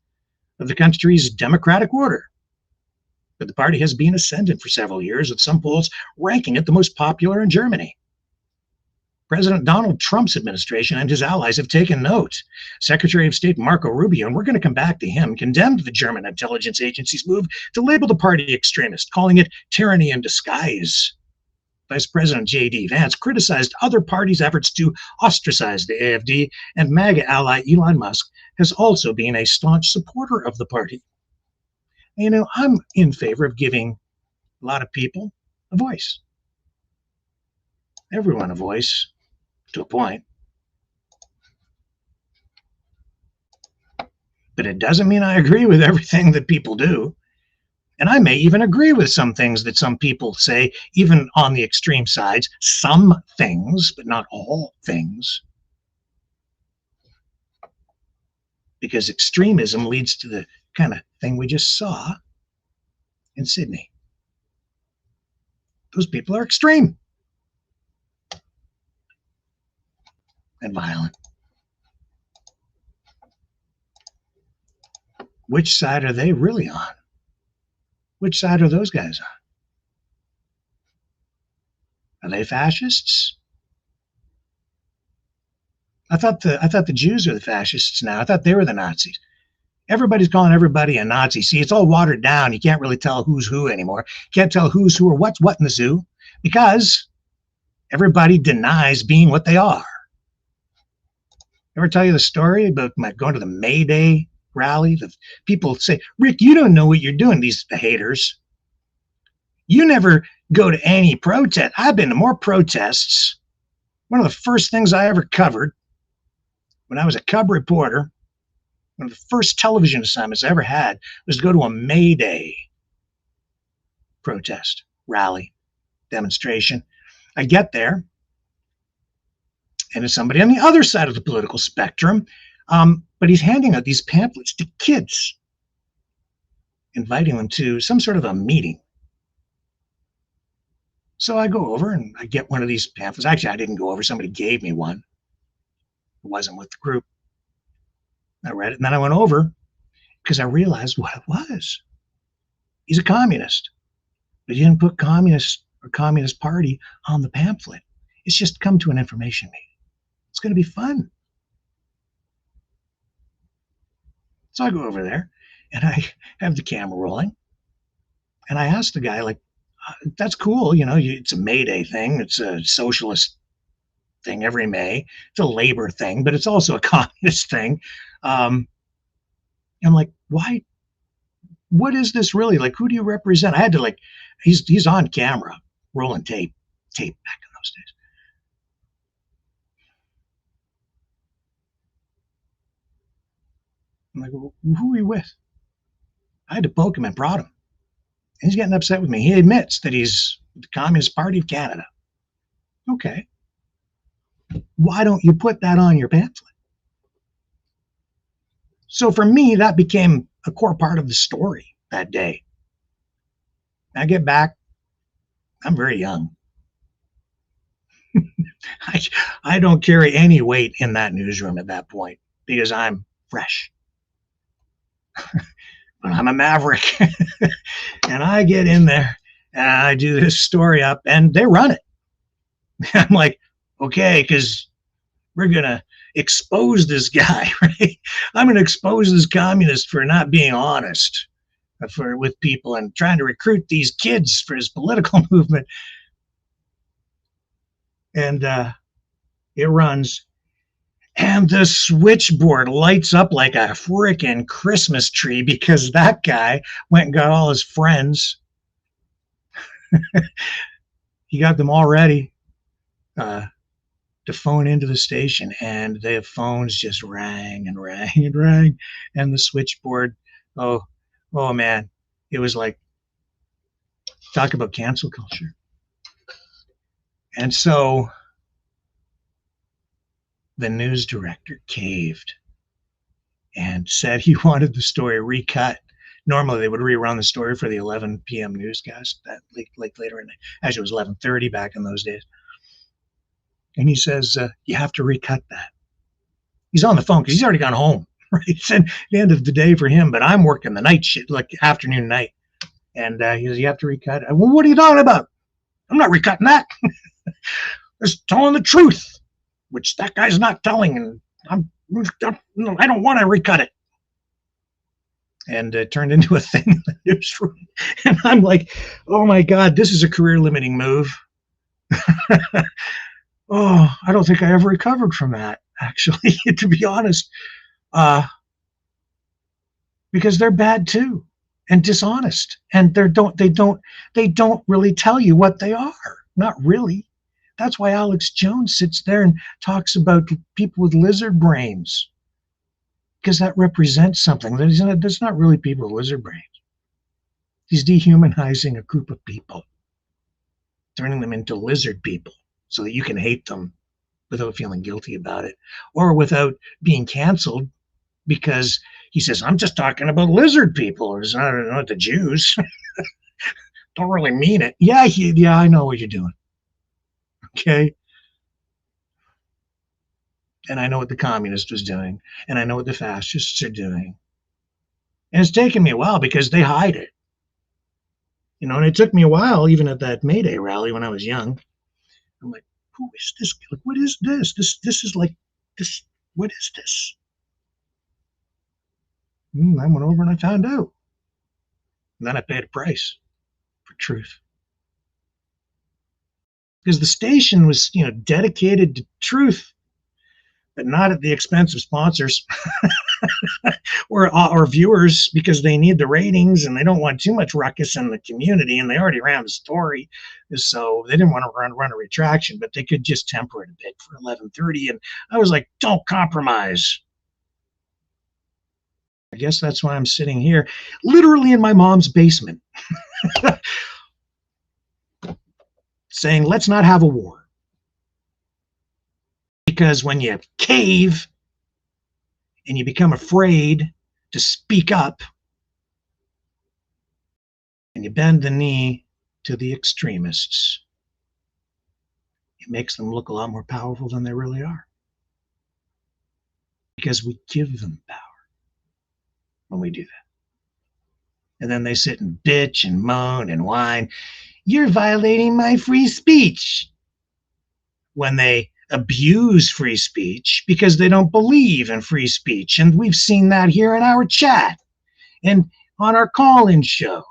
of the country's democratic order. But the party has been ascendant for several years, with some polls ranking it the most popular in Germany. President Donald Trump's administration and his allies have taken note. Secretary of State Marco Rubio, and we're going to come back to him, condemned the German intelligence agency's move to label the party extremist, calling it tyranny in disguise. Vice President J.D. Vance criticized other parties' efforts to ostracize the AfD, and MAGA ally Elon Musk has also been a staunch supporter of the party. You know, I'm in favor of giving a lot of people a voice. Everyone a voice. To a point. But it doesn't mean I agree with everything that people do. And I may even agree with some things that some people say, even on the extreme sides. Some things, but not all things. Because extremism leads to the kind of thing we just saw in Sydney. Those people are extreme. And violent. Which side are they really on? Which side are those guys on? Are they fascists? I thought the Jews are the fascists now. I thought they were the Nazis. Everybody's calling everybody a Nazi. See, it's all watered down. You can't really tell who's who anymore. You can't tell who's who or what's what in the zoo because everybody denies being what they are. Ever tell you the story about going to the May Day rally? The people say, Rick, you don't know what you're doing, these haters. You never go to any protest. I've been to more protests. One of the first things I ever covered when I was a cub reporter, one of the first television assignments I ever had was to go to a May Day protest, rally, demonstration. I get there. And it's somebody on the other side of the political spectrum, but he's handing out these pamphlets to kids, inviting them to some sort of a meeting. So I go over and I get one of these pamphlets. Actually, I didn't go over. Somebody gave me one. It wasn't with the group. I read it, and then I went over because I realized what it was. He's a communist, but he didn't put communist or Communist Party on the pamphlet. It's just come to an information meeting. It's going to be fun. So I go over there and I have the camera rolling and I ask the guy, like, that's cool. You know, it's a May Day thing. It's a socialist thing every May. It's a labor thing, but it's also a communist thing. I'm like, why? What is this really? Like, who do you represent? I had to he's on camera rolling tape back in those days. I'm like, well, who are you with? I had to poke him and prod him. He's getting upset with me. He admits that he's the Communist Party of Canada. Okay. Why don't you put that on your pamphlet? So for me, that became a core part of the story that day. I get back. I'm very young. I don't carry any weight in that newsroom at that point because I'm fresh. But I'm a maverick. And I get in there and I do this story up and they run it. I'm like, okay, because we're going to expose this guy, right? I'm going to expose this communist for not being honest with people and trying to recruit these kids for his political movement. And it runs. And the switchboard lights up like a freaking Christmas tree because that guy went and got all his friends He got them all ready to phone into the station, and the phones just rang and rang and rang, and the switchboard, oh man, it was like, talk about cancel culture. And so the news director caved and said he wanted the story recut. Normally they would rerun the story for the 11 p.m. newscast, that like later in the, actually it was 11:30 back in those days. And he says, you have to recut that. He's on the phone because he's already gone home, right? It's the end of the day for him, but I'm working the night shift, like afternoon, night. And he says, you have to recut it. Well, what are you talking about? I'm not recutting that. Just telling the truth, which that guy's not telling. And I don't want to recut it. And it turned into a thing in the newsroom. And I'm like, oh my God, this is a career limiting move. Oh, I don't think I ever recovered from that, actually, to be honest, because they're bad too and dishonest, and they don't really tell you what they are. Not really. That's why Alex Jones sits there and talks about people with lizard brains, because that represents something. There's not really people with lizard brains. He's dehumanizing a group of people, turning them into lizard people, so that you can hate them without feeling guilty about it, or without being canceled because he says, I'm just talking about lizard people, or not the Jews. Don't really mean it. Yeah, I know what you're doing. Okay? And I know what the communist was doing, and I know what the fascists are doing. And it's taken me a while because they hide it. And it took me a while, even at that May Day rally when I was young. I'm like, who is this? Like, what is this? This is like this. What is this? I went over and I found out. And then I paid a price for truth. Because the station was, dedicated to truth, but not at the expense of sponsors or viewers, because they need the ratings and they don't want too much ruckus in the community, and they already ran the story, so they didn't want to run a retraction, but they could just temper it a bit for 11:30. And I was like, don't compromise. I guess that's why I'm sitting here, literally in my mom's basement, saying, let's not have a war. Because when you cave and you become afraid to speak up and you bend the knee to the extremists, it makes them look a lot more powerful than they really are. Because we give them power when we do that. And then they sit and bitch and moan and whine, you're violating my free speech, when they abuse free speech because they don't believe in free speech. And we've seen that here in our chat and on our call-in show,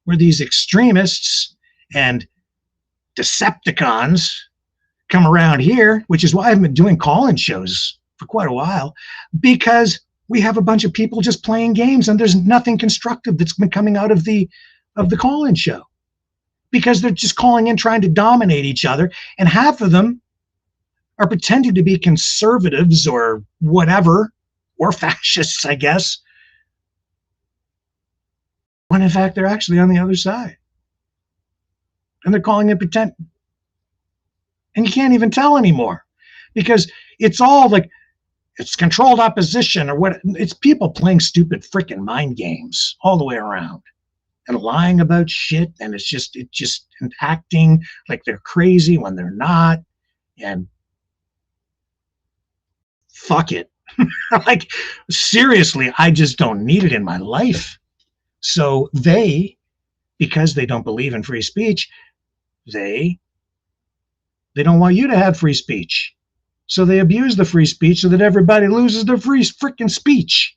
where these extremists and Decepticons come around here, which is why I've been doing call-in shows for quite a while, because we have a bunch of people just playing games and there's nothing constructive that's been coming out of the call-in show, because they're just calling in trying to dominate each other, and half of them are pretending to be conservatives or whatever, or fascists, I guess, when in fact they're actually on the other side. And they're calling it pretend. And you can't even tell anymore, because it's all like, it's controlled opposition or what. It's people playing stupid freaking mind games all the way around and lying about shit. And it's just acting like they're crazy when they're not. And fuck it. Like, seriously, I just don't need it in my life. So because they don't believe in free speech, they don't want you to have free speech. So they abuse the free speech so that everybody loses their free freaking speech.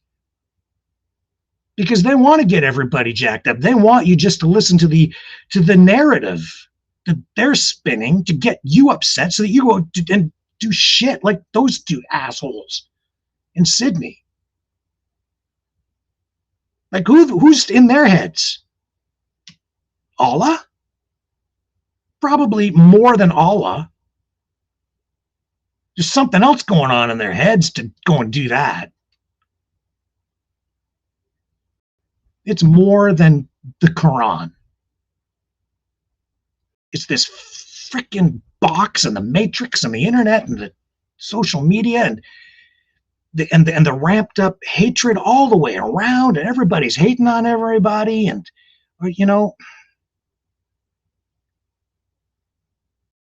Because they want to get everybody jacked up. They want you just to listen to the narrative that they're spinning to get you upset, so that you go and do shit like those two assholes in Sydney. Like, who's in their heads? Allah? Probably more than Allah. There's something else going on in their heads to go and do that. It's more than the Quran. It's this freaking box and the matrix and the internet and the social media and the ramped up hatred all the way around, and everybody's hating on everybody, and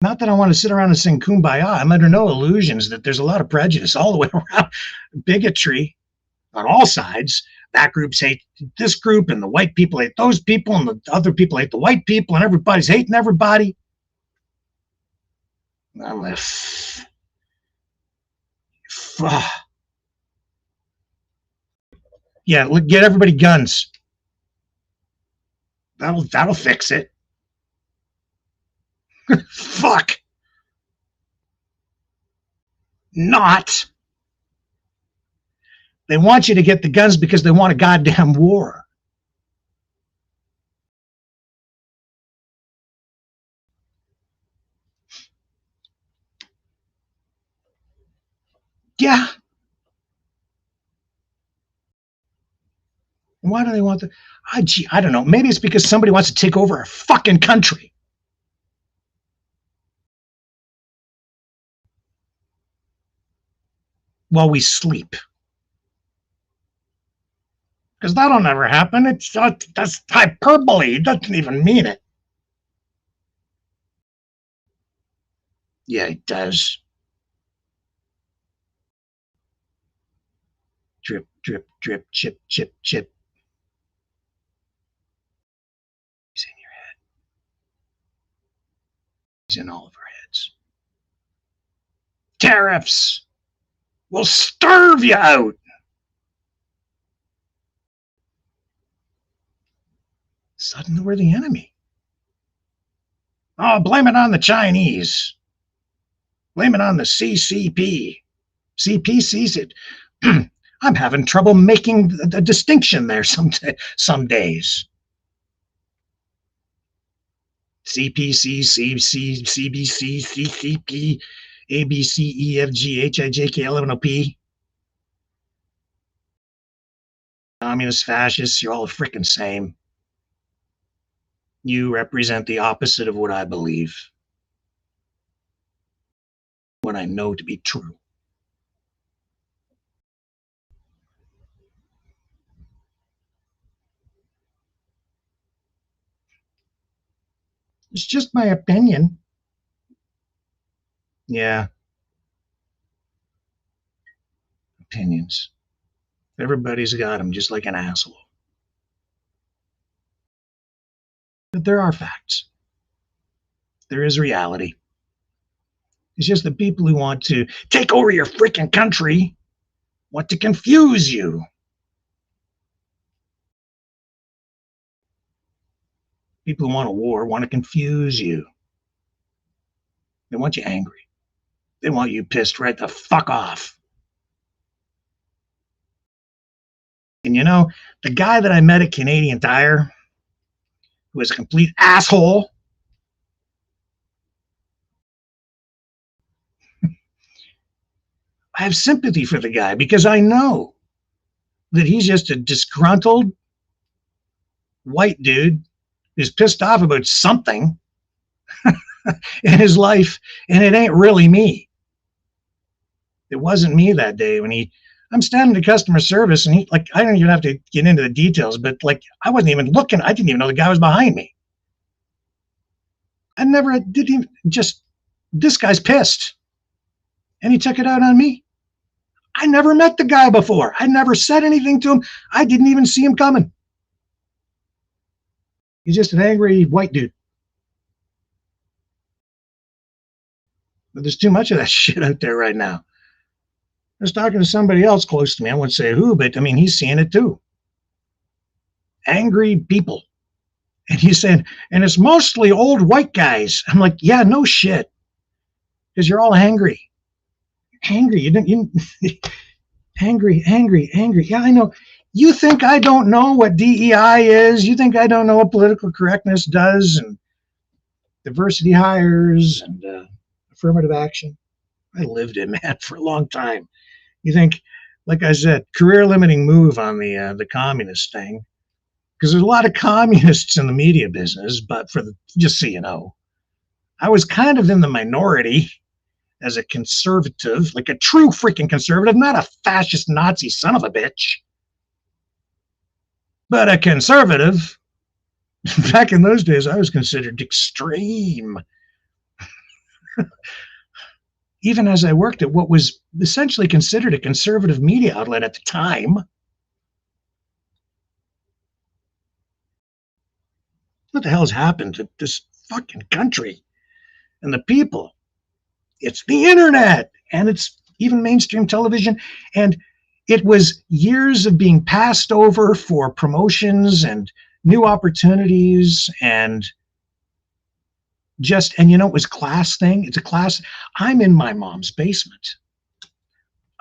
not that I want to sit around and sing Kumbaya. I'm under no illusions that there's a lot of prejudice all the way around, bigotry on all sides. That groups hate this group, and the white people hate those people, and the other people hate the white people, and everybody's hating everybody. I'm like, yeah, look, get everybody guns. That'll fix it. Fuck. Not. They want you to get the guns because they want a goddamn war. Yeah. Why do they want the... I don't know. Maybe it's because somebody wants to take over a fucking country. While we sleep. Because that'll never happen. That's hyperbole. It doesn't even mean it. Yeah, it does. Drip, drip, drip, chip, chip, chip. He's in your head. He's in all of our heads. Tariffs will starve you out. Suddenly we're the enemy. Oh, blame it on the Chinese. Blame it on the CCP. CP sees it. I'm having trouble making the distinction there some days. CPC, CC, CBC, CCP, ABC, EFG, HIJK, L11OP. Communist, fascists, you're all the frickin' same. You represent the opposite of what I believe. What I know to be true. It's just my opinion. Yeah. Opinions. Everybody's got them, just like an asshole. But there are facts. There is reality. It's just the people who want to take over your freaking country want to confuse you. People who want a war want to confuse you. They want you angry. They want you pissed right the fuck off. And you know, the guy that I met at Canadian Tire, who was a complete asshole, I have sympathy for the guy because I know that he's just a disgruntled white dude who's pissed off about something in his life, and it ain't really me. It wasn't me that day when I'm standing to customer service, and I don't even have to get into the details, but I wasn't even looking. I didn't even know the guy was behind me. I never did even this guy's pissed. And he took it out on me. I never met the guy before. I never said anything to him. I didn't even see him coming. He's just an angry white dude. But there's too much of that shit out there right now. I was talking to somebody else close to me. I won't say who, but I mean, he's seeing it too. Angry people. And he's saying, and it's mostly old white guys. I'm like, yeah, no shit. Because you're all angry. Angry. Angry. Yeah, I know. You think I don't know what DEI is? You think I don't know what political correctness does and diversity hires and affirmative action? I lived it, man, for a long time. You think, like I said, career limiting move on the communist thing, because there's a lot of communists in the media business, but just so you know, I was kind of in the minority as a conservative, like a true freaking conservative, not a fascist Nazi son of a bitch, but a conservative. Back in those days, I was considered extreme. Even as I worked at what was essentially considered a conservative media outlet at the time. What the hell's happened to this fucking country and the people? It's the internet, and it's even mainstream television, and it was years of being passed over for promotions and new opportunities and you know, it was class thing. It's a class. I'm in my mom's basement.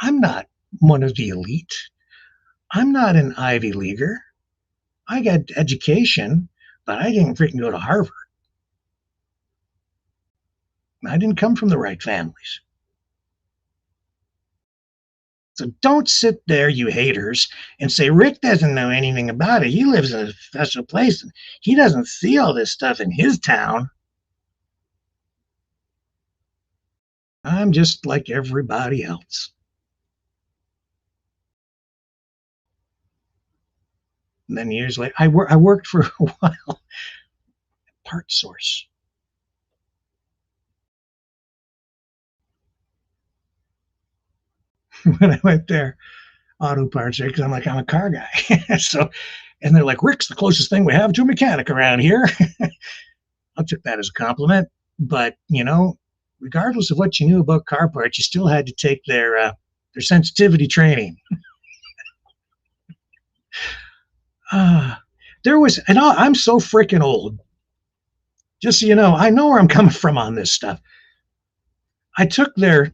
I'm not one of the elite. I'm not an Ivy Leaguer. I got education, but I didn't freaking go to Harvard. I didn't come from the right families. So don't sit there, you haters, and say, Rick doesn't know anything about it. He lives in a special place, and he doesn't see all this stuff in his town. I'm just like everybody else. And then years later, I worked for a while at Part Source. When I went there, auto parts, because I'm a car guy. So, and they're like, Rick's the closest thing we have to a mechanic around here. I took that as a compliment. But, you know, regardless of what you knew about car parts, you still had to take their sensitivity training. There was, and I'm so freaking old. Just so you know, I know where I'm coming from on this stuff. I took their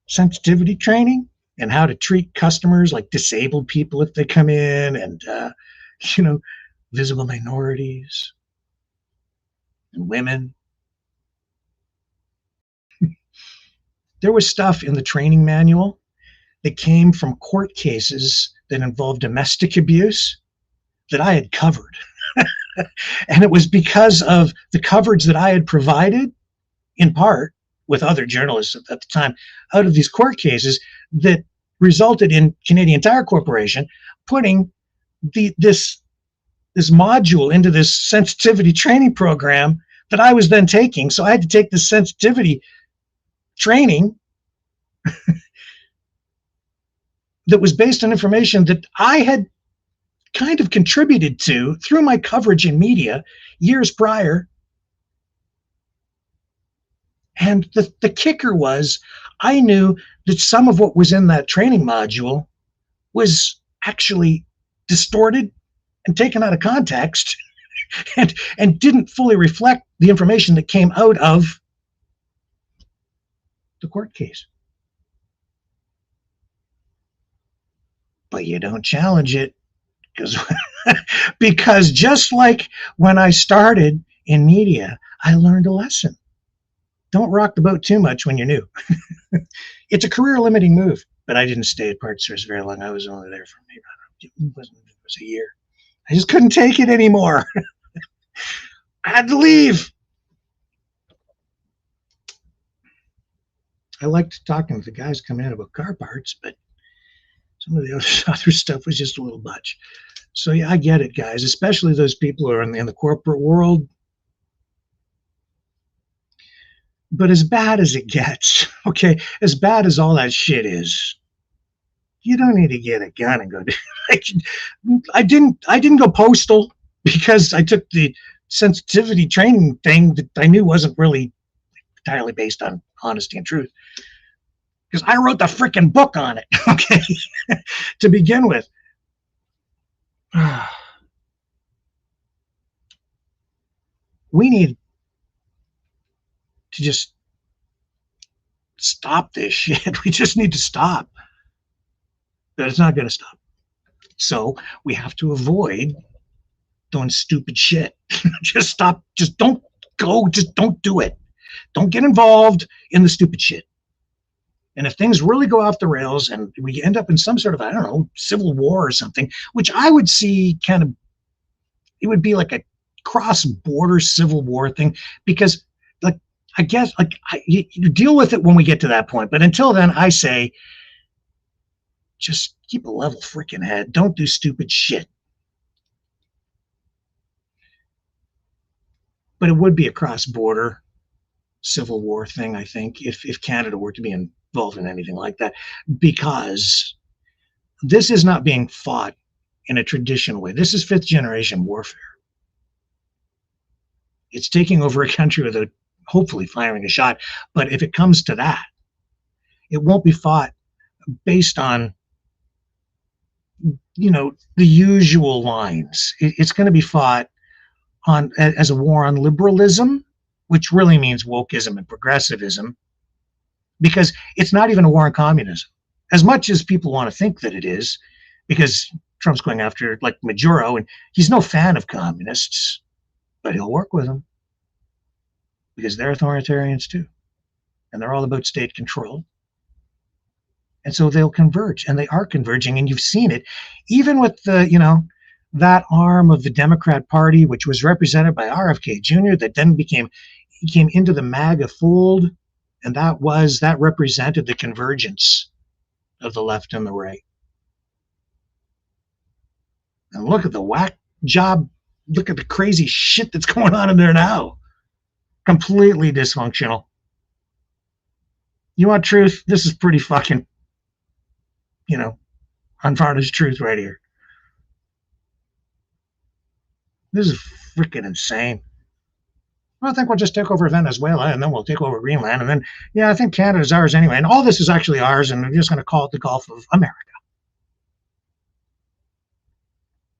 sensitivity training and how to treat customers like disabled people if they come in, and you know, visible minorities and women. There was stuff in the training manual that came from court cases that involved domestic abuse that I had covered. And it was because of the coverage that I had provided, in part with other journalists at the time, out of these court cases that resulted in Canadian Tire Corporation putting this module into this sensitivity training program that I was then taking. So I had to take this sensitivity training that was based on information that I had kind of contributed to through my coverage in media years prior. And the kicker was, I knew that some of what was in that training module was actually distorted and taken out of context and didn't fully reflect the information that came out of the court case. But you don't challenge it, because just like when I started in media, I learned a lesson. Don't rock the boat too much when you're new. It's a career limiting move, but I didn't stay at Part Source very long. I was only there for maybe, it was a year. I just couldn't take it anymore. I had to leave. I liked talking to the guys coming in about car parts, but some of the other stuff was just a little much. So yeah, I get it, guys, especially those people who are in the corporate world. But as bad as it gets, okay, as bad as all that shit is, you don't need to get a gun and go. I didn't go postal because I took the sensitivity training thing that I knew wasn't really entirely based on honesty and truth, because I wrote the freaking book on it, okay, to begin with. We need to just stop this shit. We just need to stop. But it's not going to stop. So we have to avoid doing stupid shit. Just stop. Just don't go. Just don't do it. Don't get involved in the stupid shit. And if things really go off the rails and we end up in some sort of, I don't know, civil war or something, which I would see kind of, it would be like a cross-border civil war thing, because like, I guess like you deal with it when we get to that point. But until then, I say, just keep a level freaking head. Don't do stupid shit. But it would be a cross-border civil war thing, I think, if Canada were to be involved in anything like that, because this is not being fought in a traditional way. This is fifth-generation warfare. It's taking over a country without hopefully firing a shot. But if it comes to that, it won't be fought based on, you know, the usual lines. It's going to be fought on as a war on liberalism, which really means wokeism and progressivism, because it's not even a war on communism, as much as people want to think that it is, because Trump's going after like Maduro, and he's no fan of communists, but he'll work with them because they're authoritarians too, and they're all about state control. And so they'll converge, and they are converging, and you've seen it, even with the, you know, that arm of the Democrat Party, which was represented by RFK Jr., that then came into the MAGA fold, and that represented the convergence of the left and the right. And look at the whack job, look at the crazy shit that's going on in there now. Completely dysfunctional. You want truth? This is pretty fucking, you know, unvarnished truth right here. This is freaking insane. Well, I think we'll just take over Venezuela, and then we'll take over Greenland, and then, yeah, I think Canada's ours anyway. And all this is actually ours, and we're just going to call it the Gulf of America.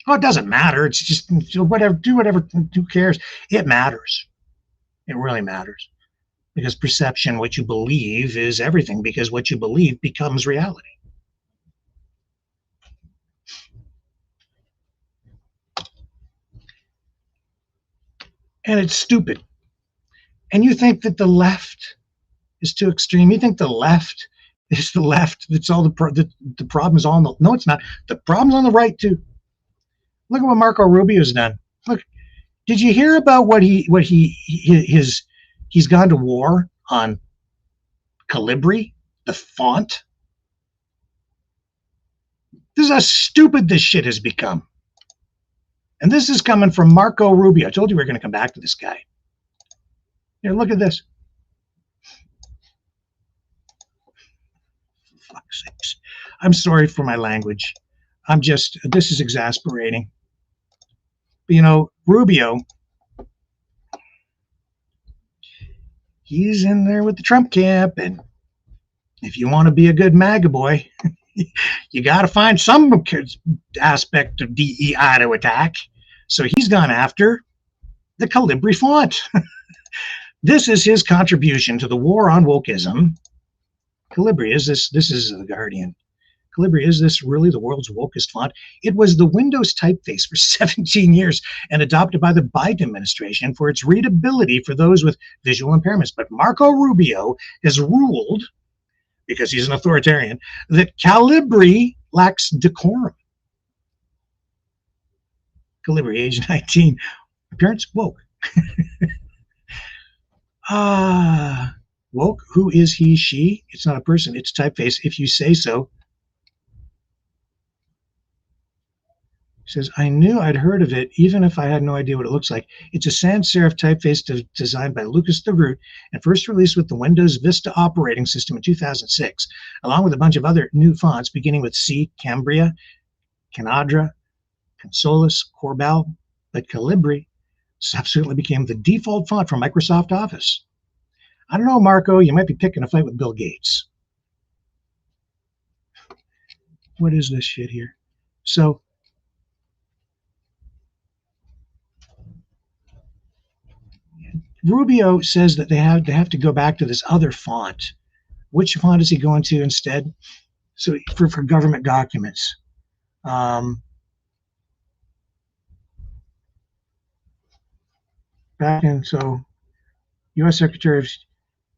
Oh, it doesn't matter. It's just whatever, do whatever, who cares? It matters. It really matters. Because perception, what you believe, is everything, because what you believe becomes reality. And it's stupid. And you think that the left is too extreme. You think the left is the left. That's all the problem is all on the, no, it's not. The problem's on the right too. Look at what Marco Rubio's done. Look, did you hear about he's gone to war on Calibri, the font? This is how stupid this shit has become. And this is coming from Marco Rubio. I told you we were going to come back to this guy. Here, look at this. For fuck's sakes. I'm sorry for my language. This is exasperating. But, you know, Rubio, he's in there with the Trump camp, and if you want to be a good MAGA boy, you got to find some aspect of DEI to attack. So he's gone after the Calibri font. This is his contribution to the war on wokeism. Calibri, is this is The Guardian. Calibri, is this really the world's wokest font? It was the Windows typeface for 17 years and adopted by the Biden administration for its readability for those with visual impairments. But Marco Rubio has ruled, because he's an authoritarian, that Calibri lacks decorum. Calibri, age 19, appearance woke. Woke, who is he, she? It's not a person, it's typeface, if you say so. He says, I knew I'd heard of it, even if I had no idea what it looks like. It's a sans serif typeface designed by Lucas de Groot and first released with the Windows Vista operating system in 2006, along with a bunch of other new fonts, beginning with C, Cambria, Canadra, Consolis, Corbel, but Calibri subsequently became the default font for Microsoft Office. I don't know, Marco, you might be picking a fight with Bill Gates. What is this shit here? So, Rubio says that they have to go back to this other font. Which font is he going to instead? So for government documents. Back in, so U.S. Secretary of,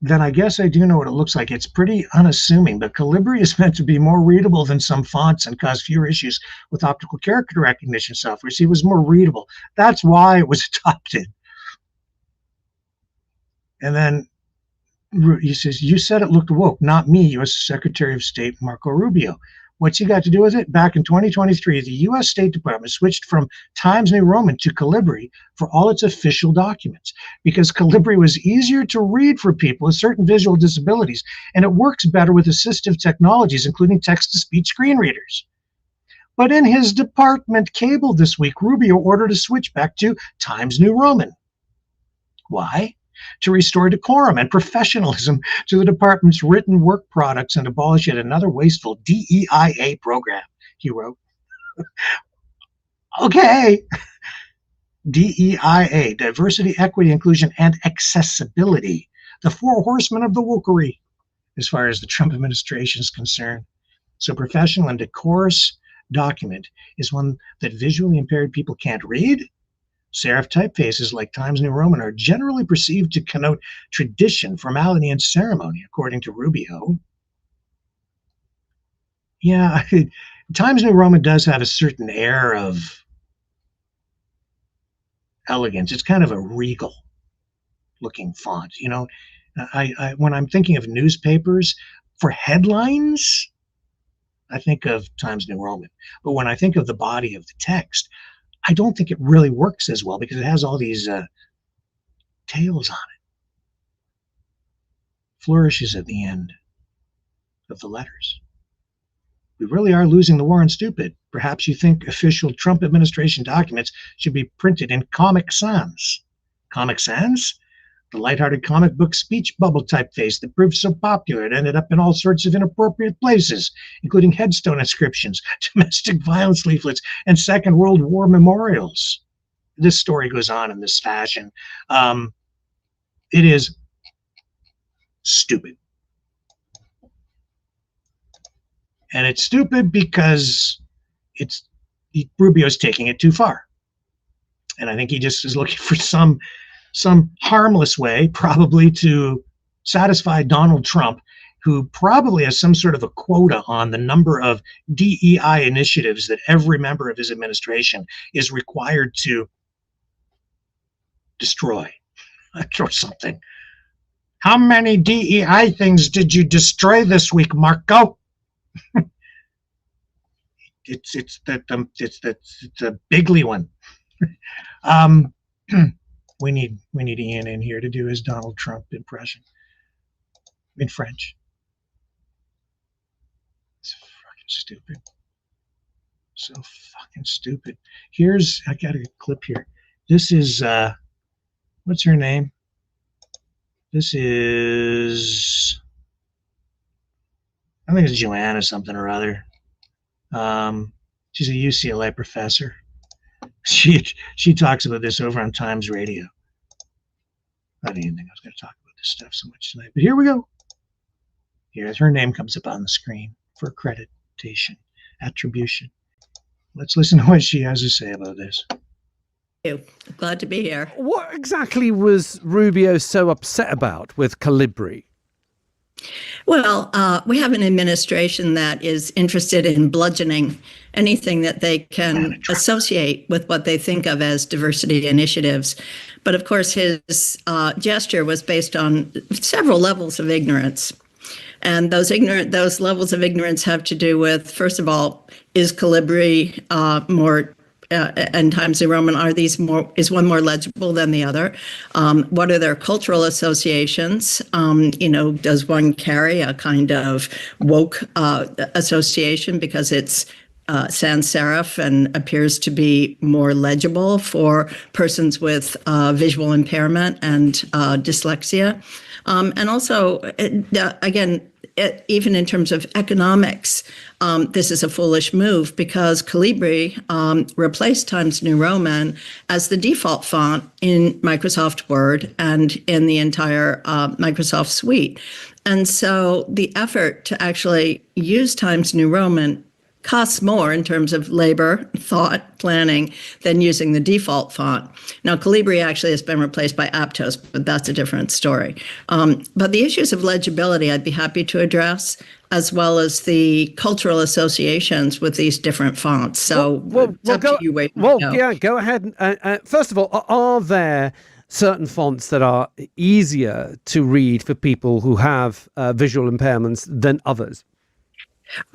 then I guess I do know what it looks like. It's pretty unassuming, but Calibri is meant to be more readable than some fonts and cause fewer issues with optical character recognition software. See, it was more readable. That's why it was adopted. And then he says, you said it looked woke, not me, U.S. Secretary of State Marco Rubio. What's he got to do with it? Back in 2023, the U.S. State Department switched from Times New Roman to Calibri for all its official documents because Calibri was easier to read for people with certain visual disabilities, and it works better with assistive technologies, including text-to-speech screen readers. But in his department cable this week, Rubio ordered a switch back to Times New Roman. Why? To restore decorum and professionalism to the department's written work products and abolish yet another wasteful DEIA program, he wrote. Okay. DEIA, diversity, equity, inclusion, and accessibility. The four horsemen of the wokery, as far as the Trump administration is concerned. So professional and decorous document is one that visually impaired people can't read. Serif typefaces like Times New Roman are generally perceived to connote tradition, formality, and ceremony, according to Rubio. Yeah, Times New Roman does have a certain air of elegance. It's kind of a regal looking font. You know, when I'm thinking of newspapers for headlines, I think of Times New Roman. But when I think of the body of the text, I don't think it really works as well because it has all these tails on it. Flourishes at the end of the letters. We really are losing the war on stupid. Perhaps you think official Trump administration documents should be printed in Comic Sans. Comic Sans? The lighthearted comic book speech bubble typeface that proved so popular it ended up in all sorts of inappropriate places, including headstone inscriptions, domestic violence leaflets, and Second World War memorials. This story goes on in this fashion. It is stupid. And it's stupid because Rubio's taking it too far. And I think he just is looking for some harmless way, probably to satisfy Donald Trump, who probably has some sort of a quota on the number of DEI initiatives that every member of his administration is required to destroy or something. How many DEI things did you destroy this week, Marco? It's a bigly one. We need Ian in here to do his Donald Trump impression in French. It's fucking stupid. So fucking stupid. I got a clip here. This is what's her name? This is, I think it's Joanna something or other. She's a UCLA professor. She talks about this over on Times Radio. I didn't think I was going to talk about this stuff so much tonight, but here we go. Here, her name comes up on the screen for accreditation, attribution. Let's listen to what she has to say about this. Glad to be here. What exactly was Rubio so upset about with Calibri? Well, we have an administration that is interested in bludgeoning anything that they can associate with what they think of as diversity initiatives. But of course, his gesture was based on several levels of ignorance. And those levels of ignorance have to do with, first of all, is Calibri more and Times New Roman, is one more legible than the other? What are their cultural associations? Does one carry a kind of woke association because it's sans serif and appears to be more legible for persons with visual impairment and dyslexia? And also, again, even in terms of economics, this is a foolish move because Calibri replaced Times New Roman as the default font in Microsoft Word and in the entire Microsoft suite. And so the effort to actually use Times New Roman costs more in terms of labor, thought, planning than using the default font. Now, Calibri actually has been replaced by Aptos, but that's a different story. But the issues of legibility I'd be happy to address, as well as the cultural associations with these different fonts. So it's up to you where you go. Yeah, go ahead. First of all, are there certain fonts that are easier to read for people who have visual impairments than others?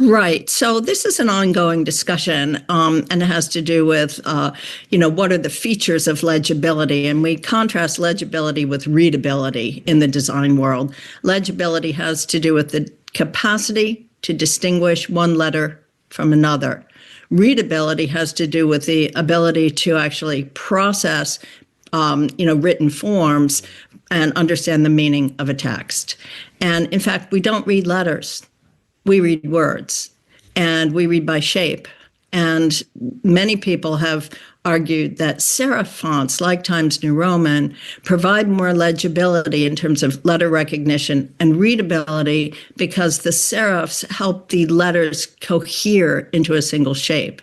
Right. So this is an ongoing discussion, and it has to do with, what are the features of legibility? And we contrast legibility with readability in the design world. Legibility has to do with the capacity to distinguish one letter from another. Readability has to do with the ability to actually process, written forms and understand the meaning of a text. And in fact, we don't read letters. We read words, and we read by shape. And many people have argued that serif fonts, like Times New Roman, provide more legibility in terms of letter recognition and readability because the serifs help the letters cohere into a single shape.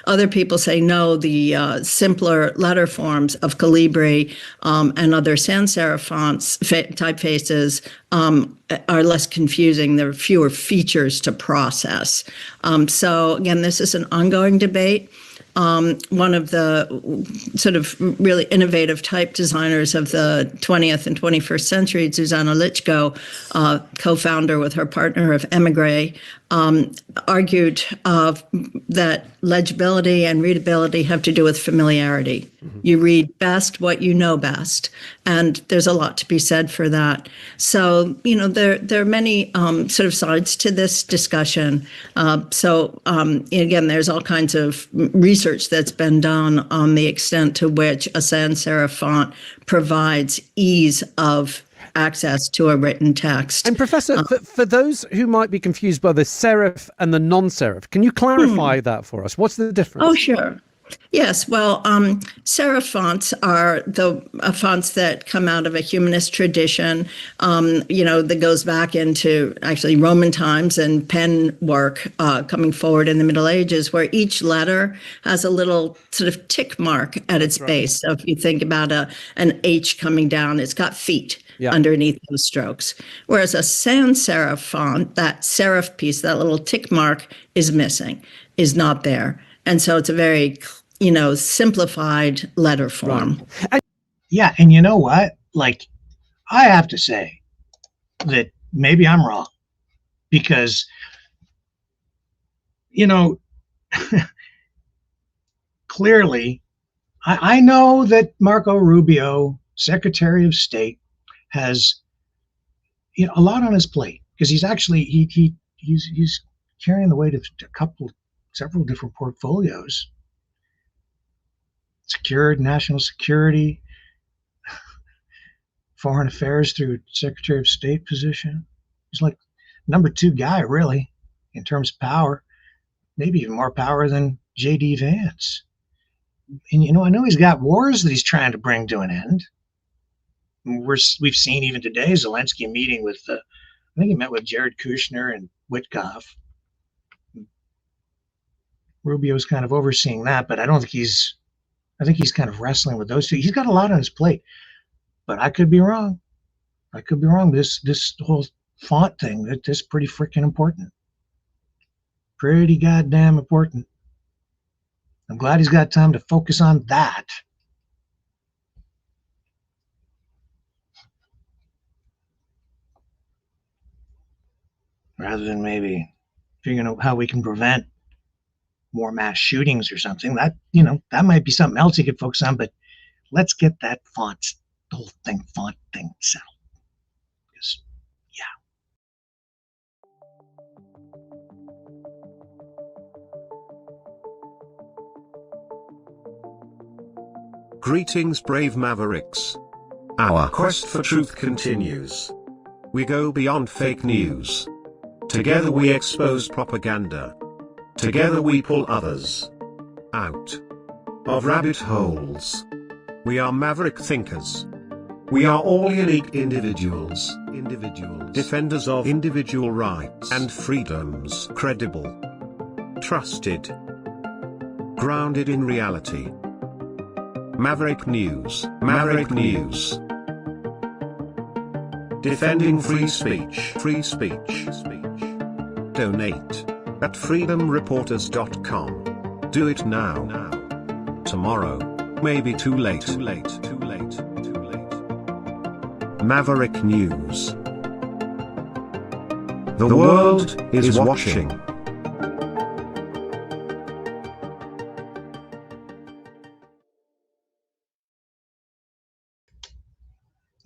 Other people say no, the simpler letter forms of Calibri and other sans serif fonts, typefaces, are less confusing. There are fewer features to process. So again, this is an ongoing debate. One of the sort of really innovative type designers of the 20th and 21st century, Zuzana Lichko, co-founder with her partner of Emigre, argued that legibility and readability have to do with familiarity. Mm-hmm. You read best what you know best, and there's a lot to be said for that. So, there are many sort of sides to this discussion. Again, there's all kinds of research that's been done on the extent to which a sans serif font provides ease of access to a written text. And Professor, for those who might be confused by the serif and the non-serif, can you clarify that for us? What's the difference? Oh, sure. Yes, well, serif fonts are the fonts that come out of a humanist tradition, that goes back into actually Roman times and pen work coming forward in the Middle Ages, where each letter has a little sort of tick mark at its base. So if you think about an H coming down, it's got feet. Yeah. Underneath those strokes. Whereas a sans serif font, that serif piece, that little tick mark is missing, is not there. And so it's a very, simplified letter form. Right. Yeah, and you know what? Like, I have to say that maybe I'm wrong because, clearly, I know that Marco Rubio, Secretary of State, has a lot on his plate because he's actually he's carrying the weight of several different portfolios. National security, foreign affairs through Secretary of State position. He's like number 2 guy really in terms of power, maybe even more power than J.D. Vance. And I know he's got wars that he's trying to bring to an end. We've seen even today Zelensky meeting with, I think he met with Jared Kushner and Witkoff. Rubio's kind of overseeing that, but I think he's kind of wrestling with those two. He's got a lot on his plate, but I could be wrong. This whole font thing, that's pretty freaking important. Pretty goddamn important. I'm glad he's got time to focus on that. Rather than maybe figuring out how we can prevent more mass shootings or something. That might be something else he could focus on, but let's get that font thing settled. Because, Greetings, brave Mavericks. Our quest for truth continues. We go beyond fake news. Together we expose propaganda. Together we pull others out of rabbit holes. We are maverick thinkers. We are all unique individuals, defenders of individual rights and freedoms, credible, trusted. Grounded in reality. Maverick News. Maverick News. Defending free speech. Free speech. Donate at freedomreporters.com. Do it now. Tomorrow may be too late. Maverick News. The world is watching.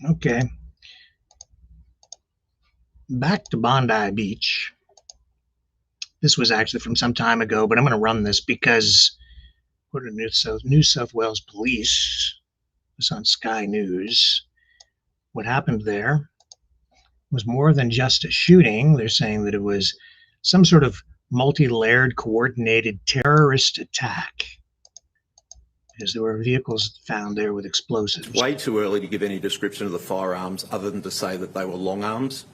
Okay. Back to Bondi Beach. This was actually from some time ago, but I'm going to run this because according to New South Wales Police, this on Sky News, what happened there was more than just a shooting. They're saying that it was some sort of multi-layered, coordinated terrorist attack, because there were vehicles found there with explosives. Way too early to give any description of the firearms other than to say that they were long arms.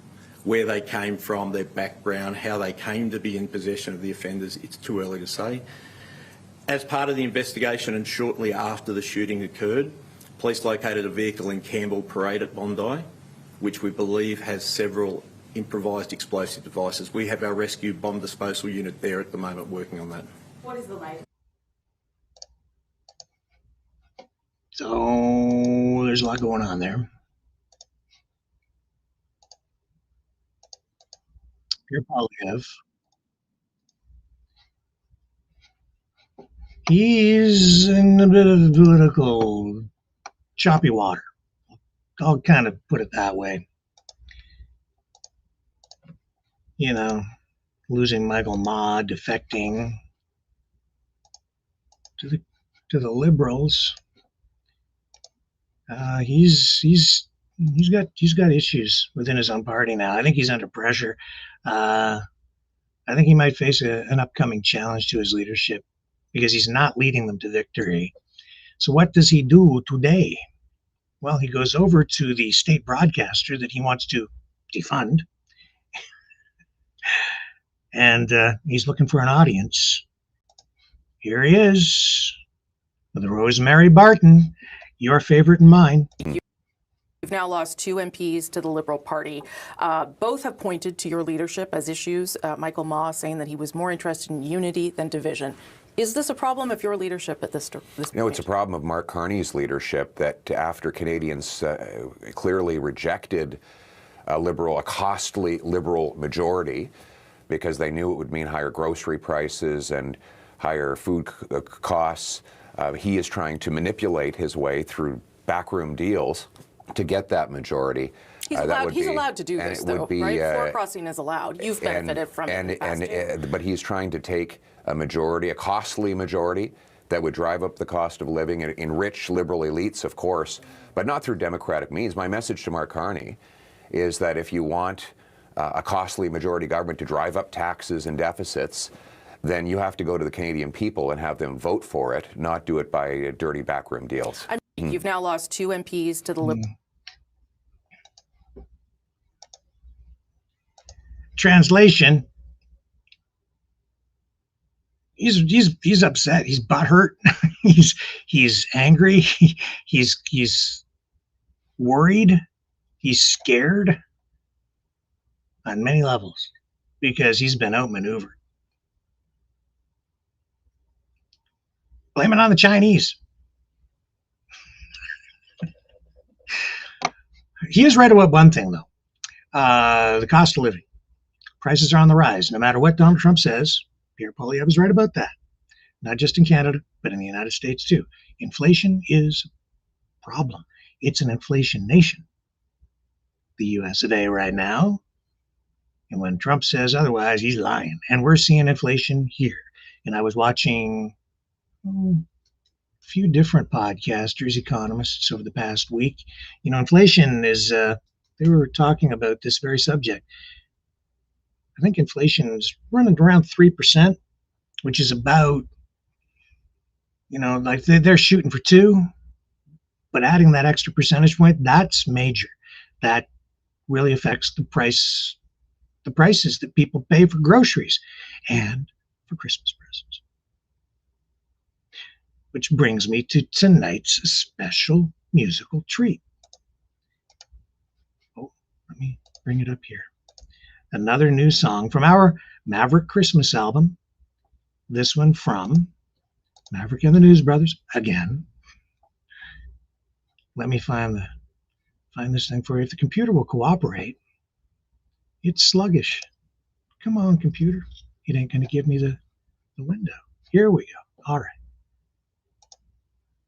Where they came from, their background, how they came to be in possession of the offenders, it's too early to say. As part of the investigation and shortly after the shooting occurred, police located a vehicle in Campbell Parade at Bondi, which we believe has several improvised explosive devices. We have our rescue bomb disposal unit there at the moment working on that. What is the latest? So there's a lot going on there. Pierre Poilievre. He's in a bit of political choppy water. I'll kind of put it that way. You know, losing Michael Ma, defecting to the Liberals. He's got issues within his own party now. I think he's under pressure. I think he might face an upcoming challenge to his leadership because he's not leading them to victory. So what does he do today? Well, he goes over to the state broadcaster that he wants to defund, and he's looking for an audience. Here he is with Rosemary Barton, your favorite and mine. You've now lost 2 MPs to the Liberal Party. Both have pointed to your leadership as issues. Michael Ma saying that he was more interested in unity than division. Is this a problem of your leadership at this point? No, it's a problem of Mark Carney's leadership that after Canadians clearly rejected a costly Liberal majority because they knew it would mean higher grocery prices and higher food costs, he is trying to manipulate his way through backroom deals to get that majority. He's allowed to do this, though, right? Floor crossing is allowed. You've benefited from it. But he's trying to take a majority, a costly majority, that would drive up the cost of living and enrich Liberal elites, of course, but not through democratic means. My message to Mark Carney is that if you want a costly majority government to drive up taxes and deficits, then you have to go to the Canadian people and have them vote for it, not do it by dirty backroom deals. You've now lost 2 MPs to the Liberal. Translation: he's upset. He's butthurt. he's angry. He's worried. He's scared on many levels because he's been outmaneuvered. Blame it on the Chinese. He is right about one thing, though. The cost of living. Prices are on the rise. No matter what Donald Trump says, Pierre Poilievre is right about that. Not just in Canada, but in the United States, too. Inflation is a problem. It's an inflation nation, the U.S. today right now. And when Trump says otherwise, he's lying. And we're seeing inflation here. And I was watching a few different podcasters, economists over the past week. You know, inflation is, they were talking about this very subject. I think inflation is running around 3%, which is about, you know, like they're shooting for 2, but adding that extra percentage point, that's major. That really affects the prices that people pay for groceries and for Christmas presents. Which brings me to tonight's special musical treat. Oh, let me bring it up here. Another new song from our Maverick Christmas album. This one from Maverick and the News Brothers again. Let me find this thing for you. If the computer will cooperate. It's sluggish. Come on, computer. It ain't going to give me the window. Here we go. All right.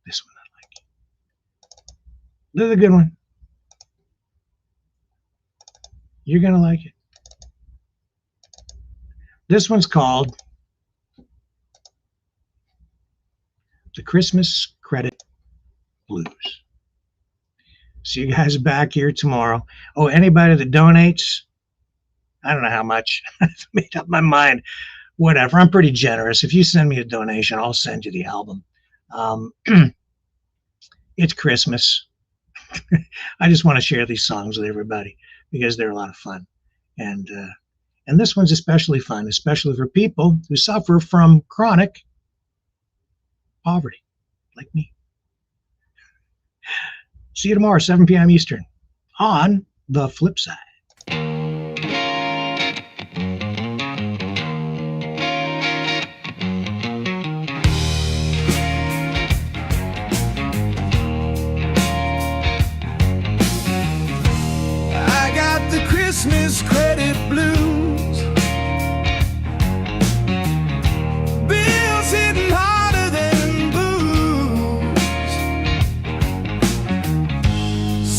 This one I like. This is a good one. You're going to like it. This one's called The Christmas Credit Blues. See you guys back here tomorrow. Oh, anybody that donates, I don't know how much. I've made up my mind. Whatever. I'm pretty generous. If you send me a donation, I'll send you the album. It's Christmas. I just want to share these songs with everybody because they're a lot of fun. And this one's especially fun, especially for people who suffer from chronic poverty, like me. See you tomorrow, 7 p.m. Eastern, on The Flip Side. I got the Christmas credit blues. Bills hitting harder than booze.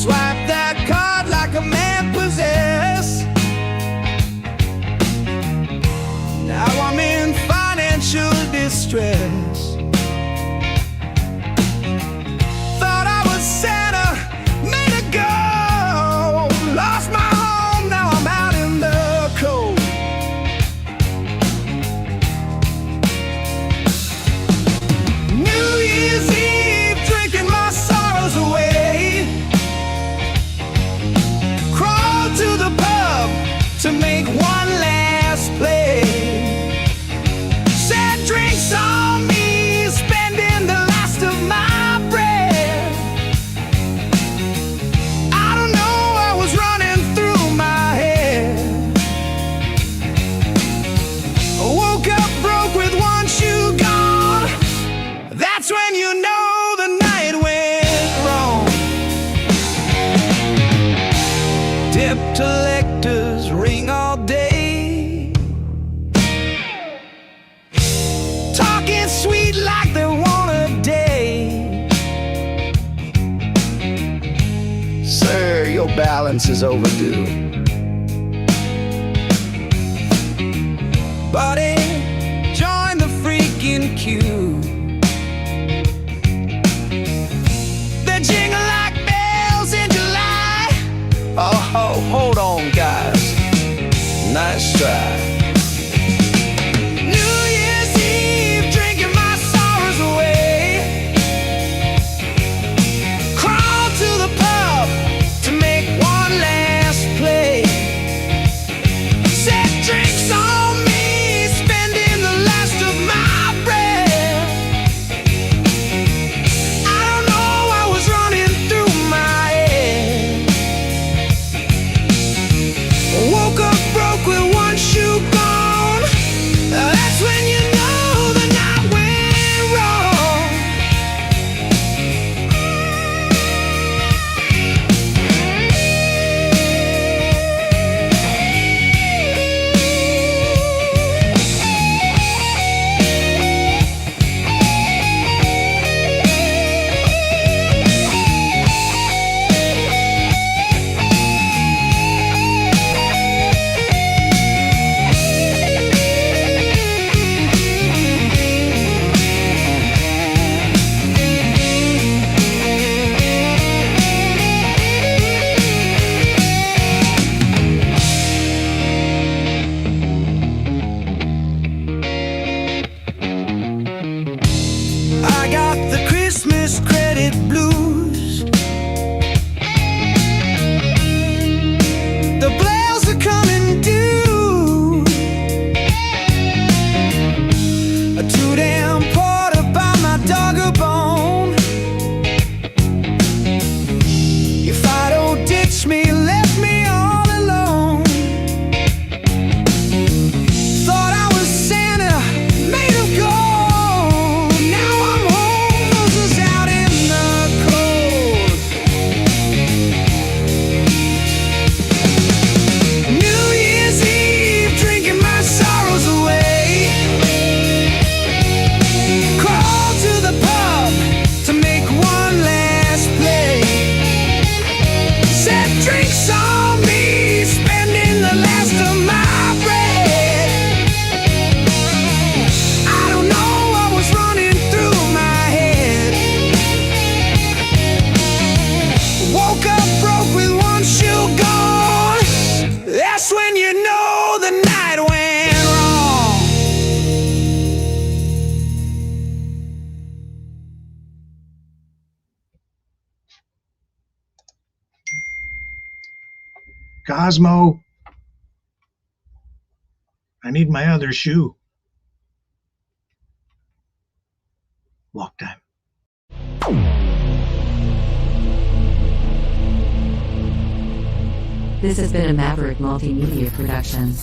Swipe that card like a man possessed. Now I'm in financial distress. Thought I was Santa, made a go. Lost my home, now I'm out in the cold. New Year's Eve, drinking my sorrows away. Crawl to the pub to make one last play. Sad drinks on me, spending the last of my breath. I don't know, I was running through my head. I woke up broke with one shoe gone. That's when you know the night went wrong. Debt collectors ring all day, talking sweet like they want a day. Sir, your balance is overdue. Buddy, join the freaking queue. They jingle like bells in July. Oh, hold on, guys. Nice try. New Year's Eve, drinking my sorrows away. Crawl to the pub to make one last play. Set drinks on me, spending the last of my breath. I don't know, I was running through my head. Woke up broke with one shoe gone. That's when you know the night went wrong. I got the Christmas credit blues. The bells are coming due. too damn poor to buy my dog a bone. If I don't ditch me, left me all alone. Thought I was Santa, made of gold. Now I'm home, Moses out in the cold. New Year's Eve, drinking my sorrows away. Crawled to the pub to make one last play. Set drinks on me, spending the last of my bread. I don't know what was running through my head. Woke up broke with one shoe gone. That's when you know the night went wrong. Cosmo, I need my other shoe. Walk time. This has been a Maverick Multimedia production.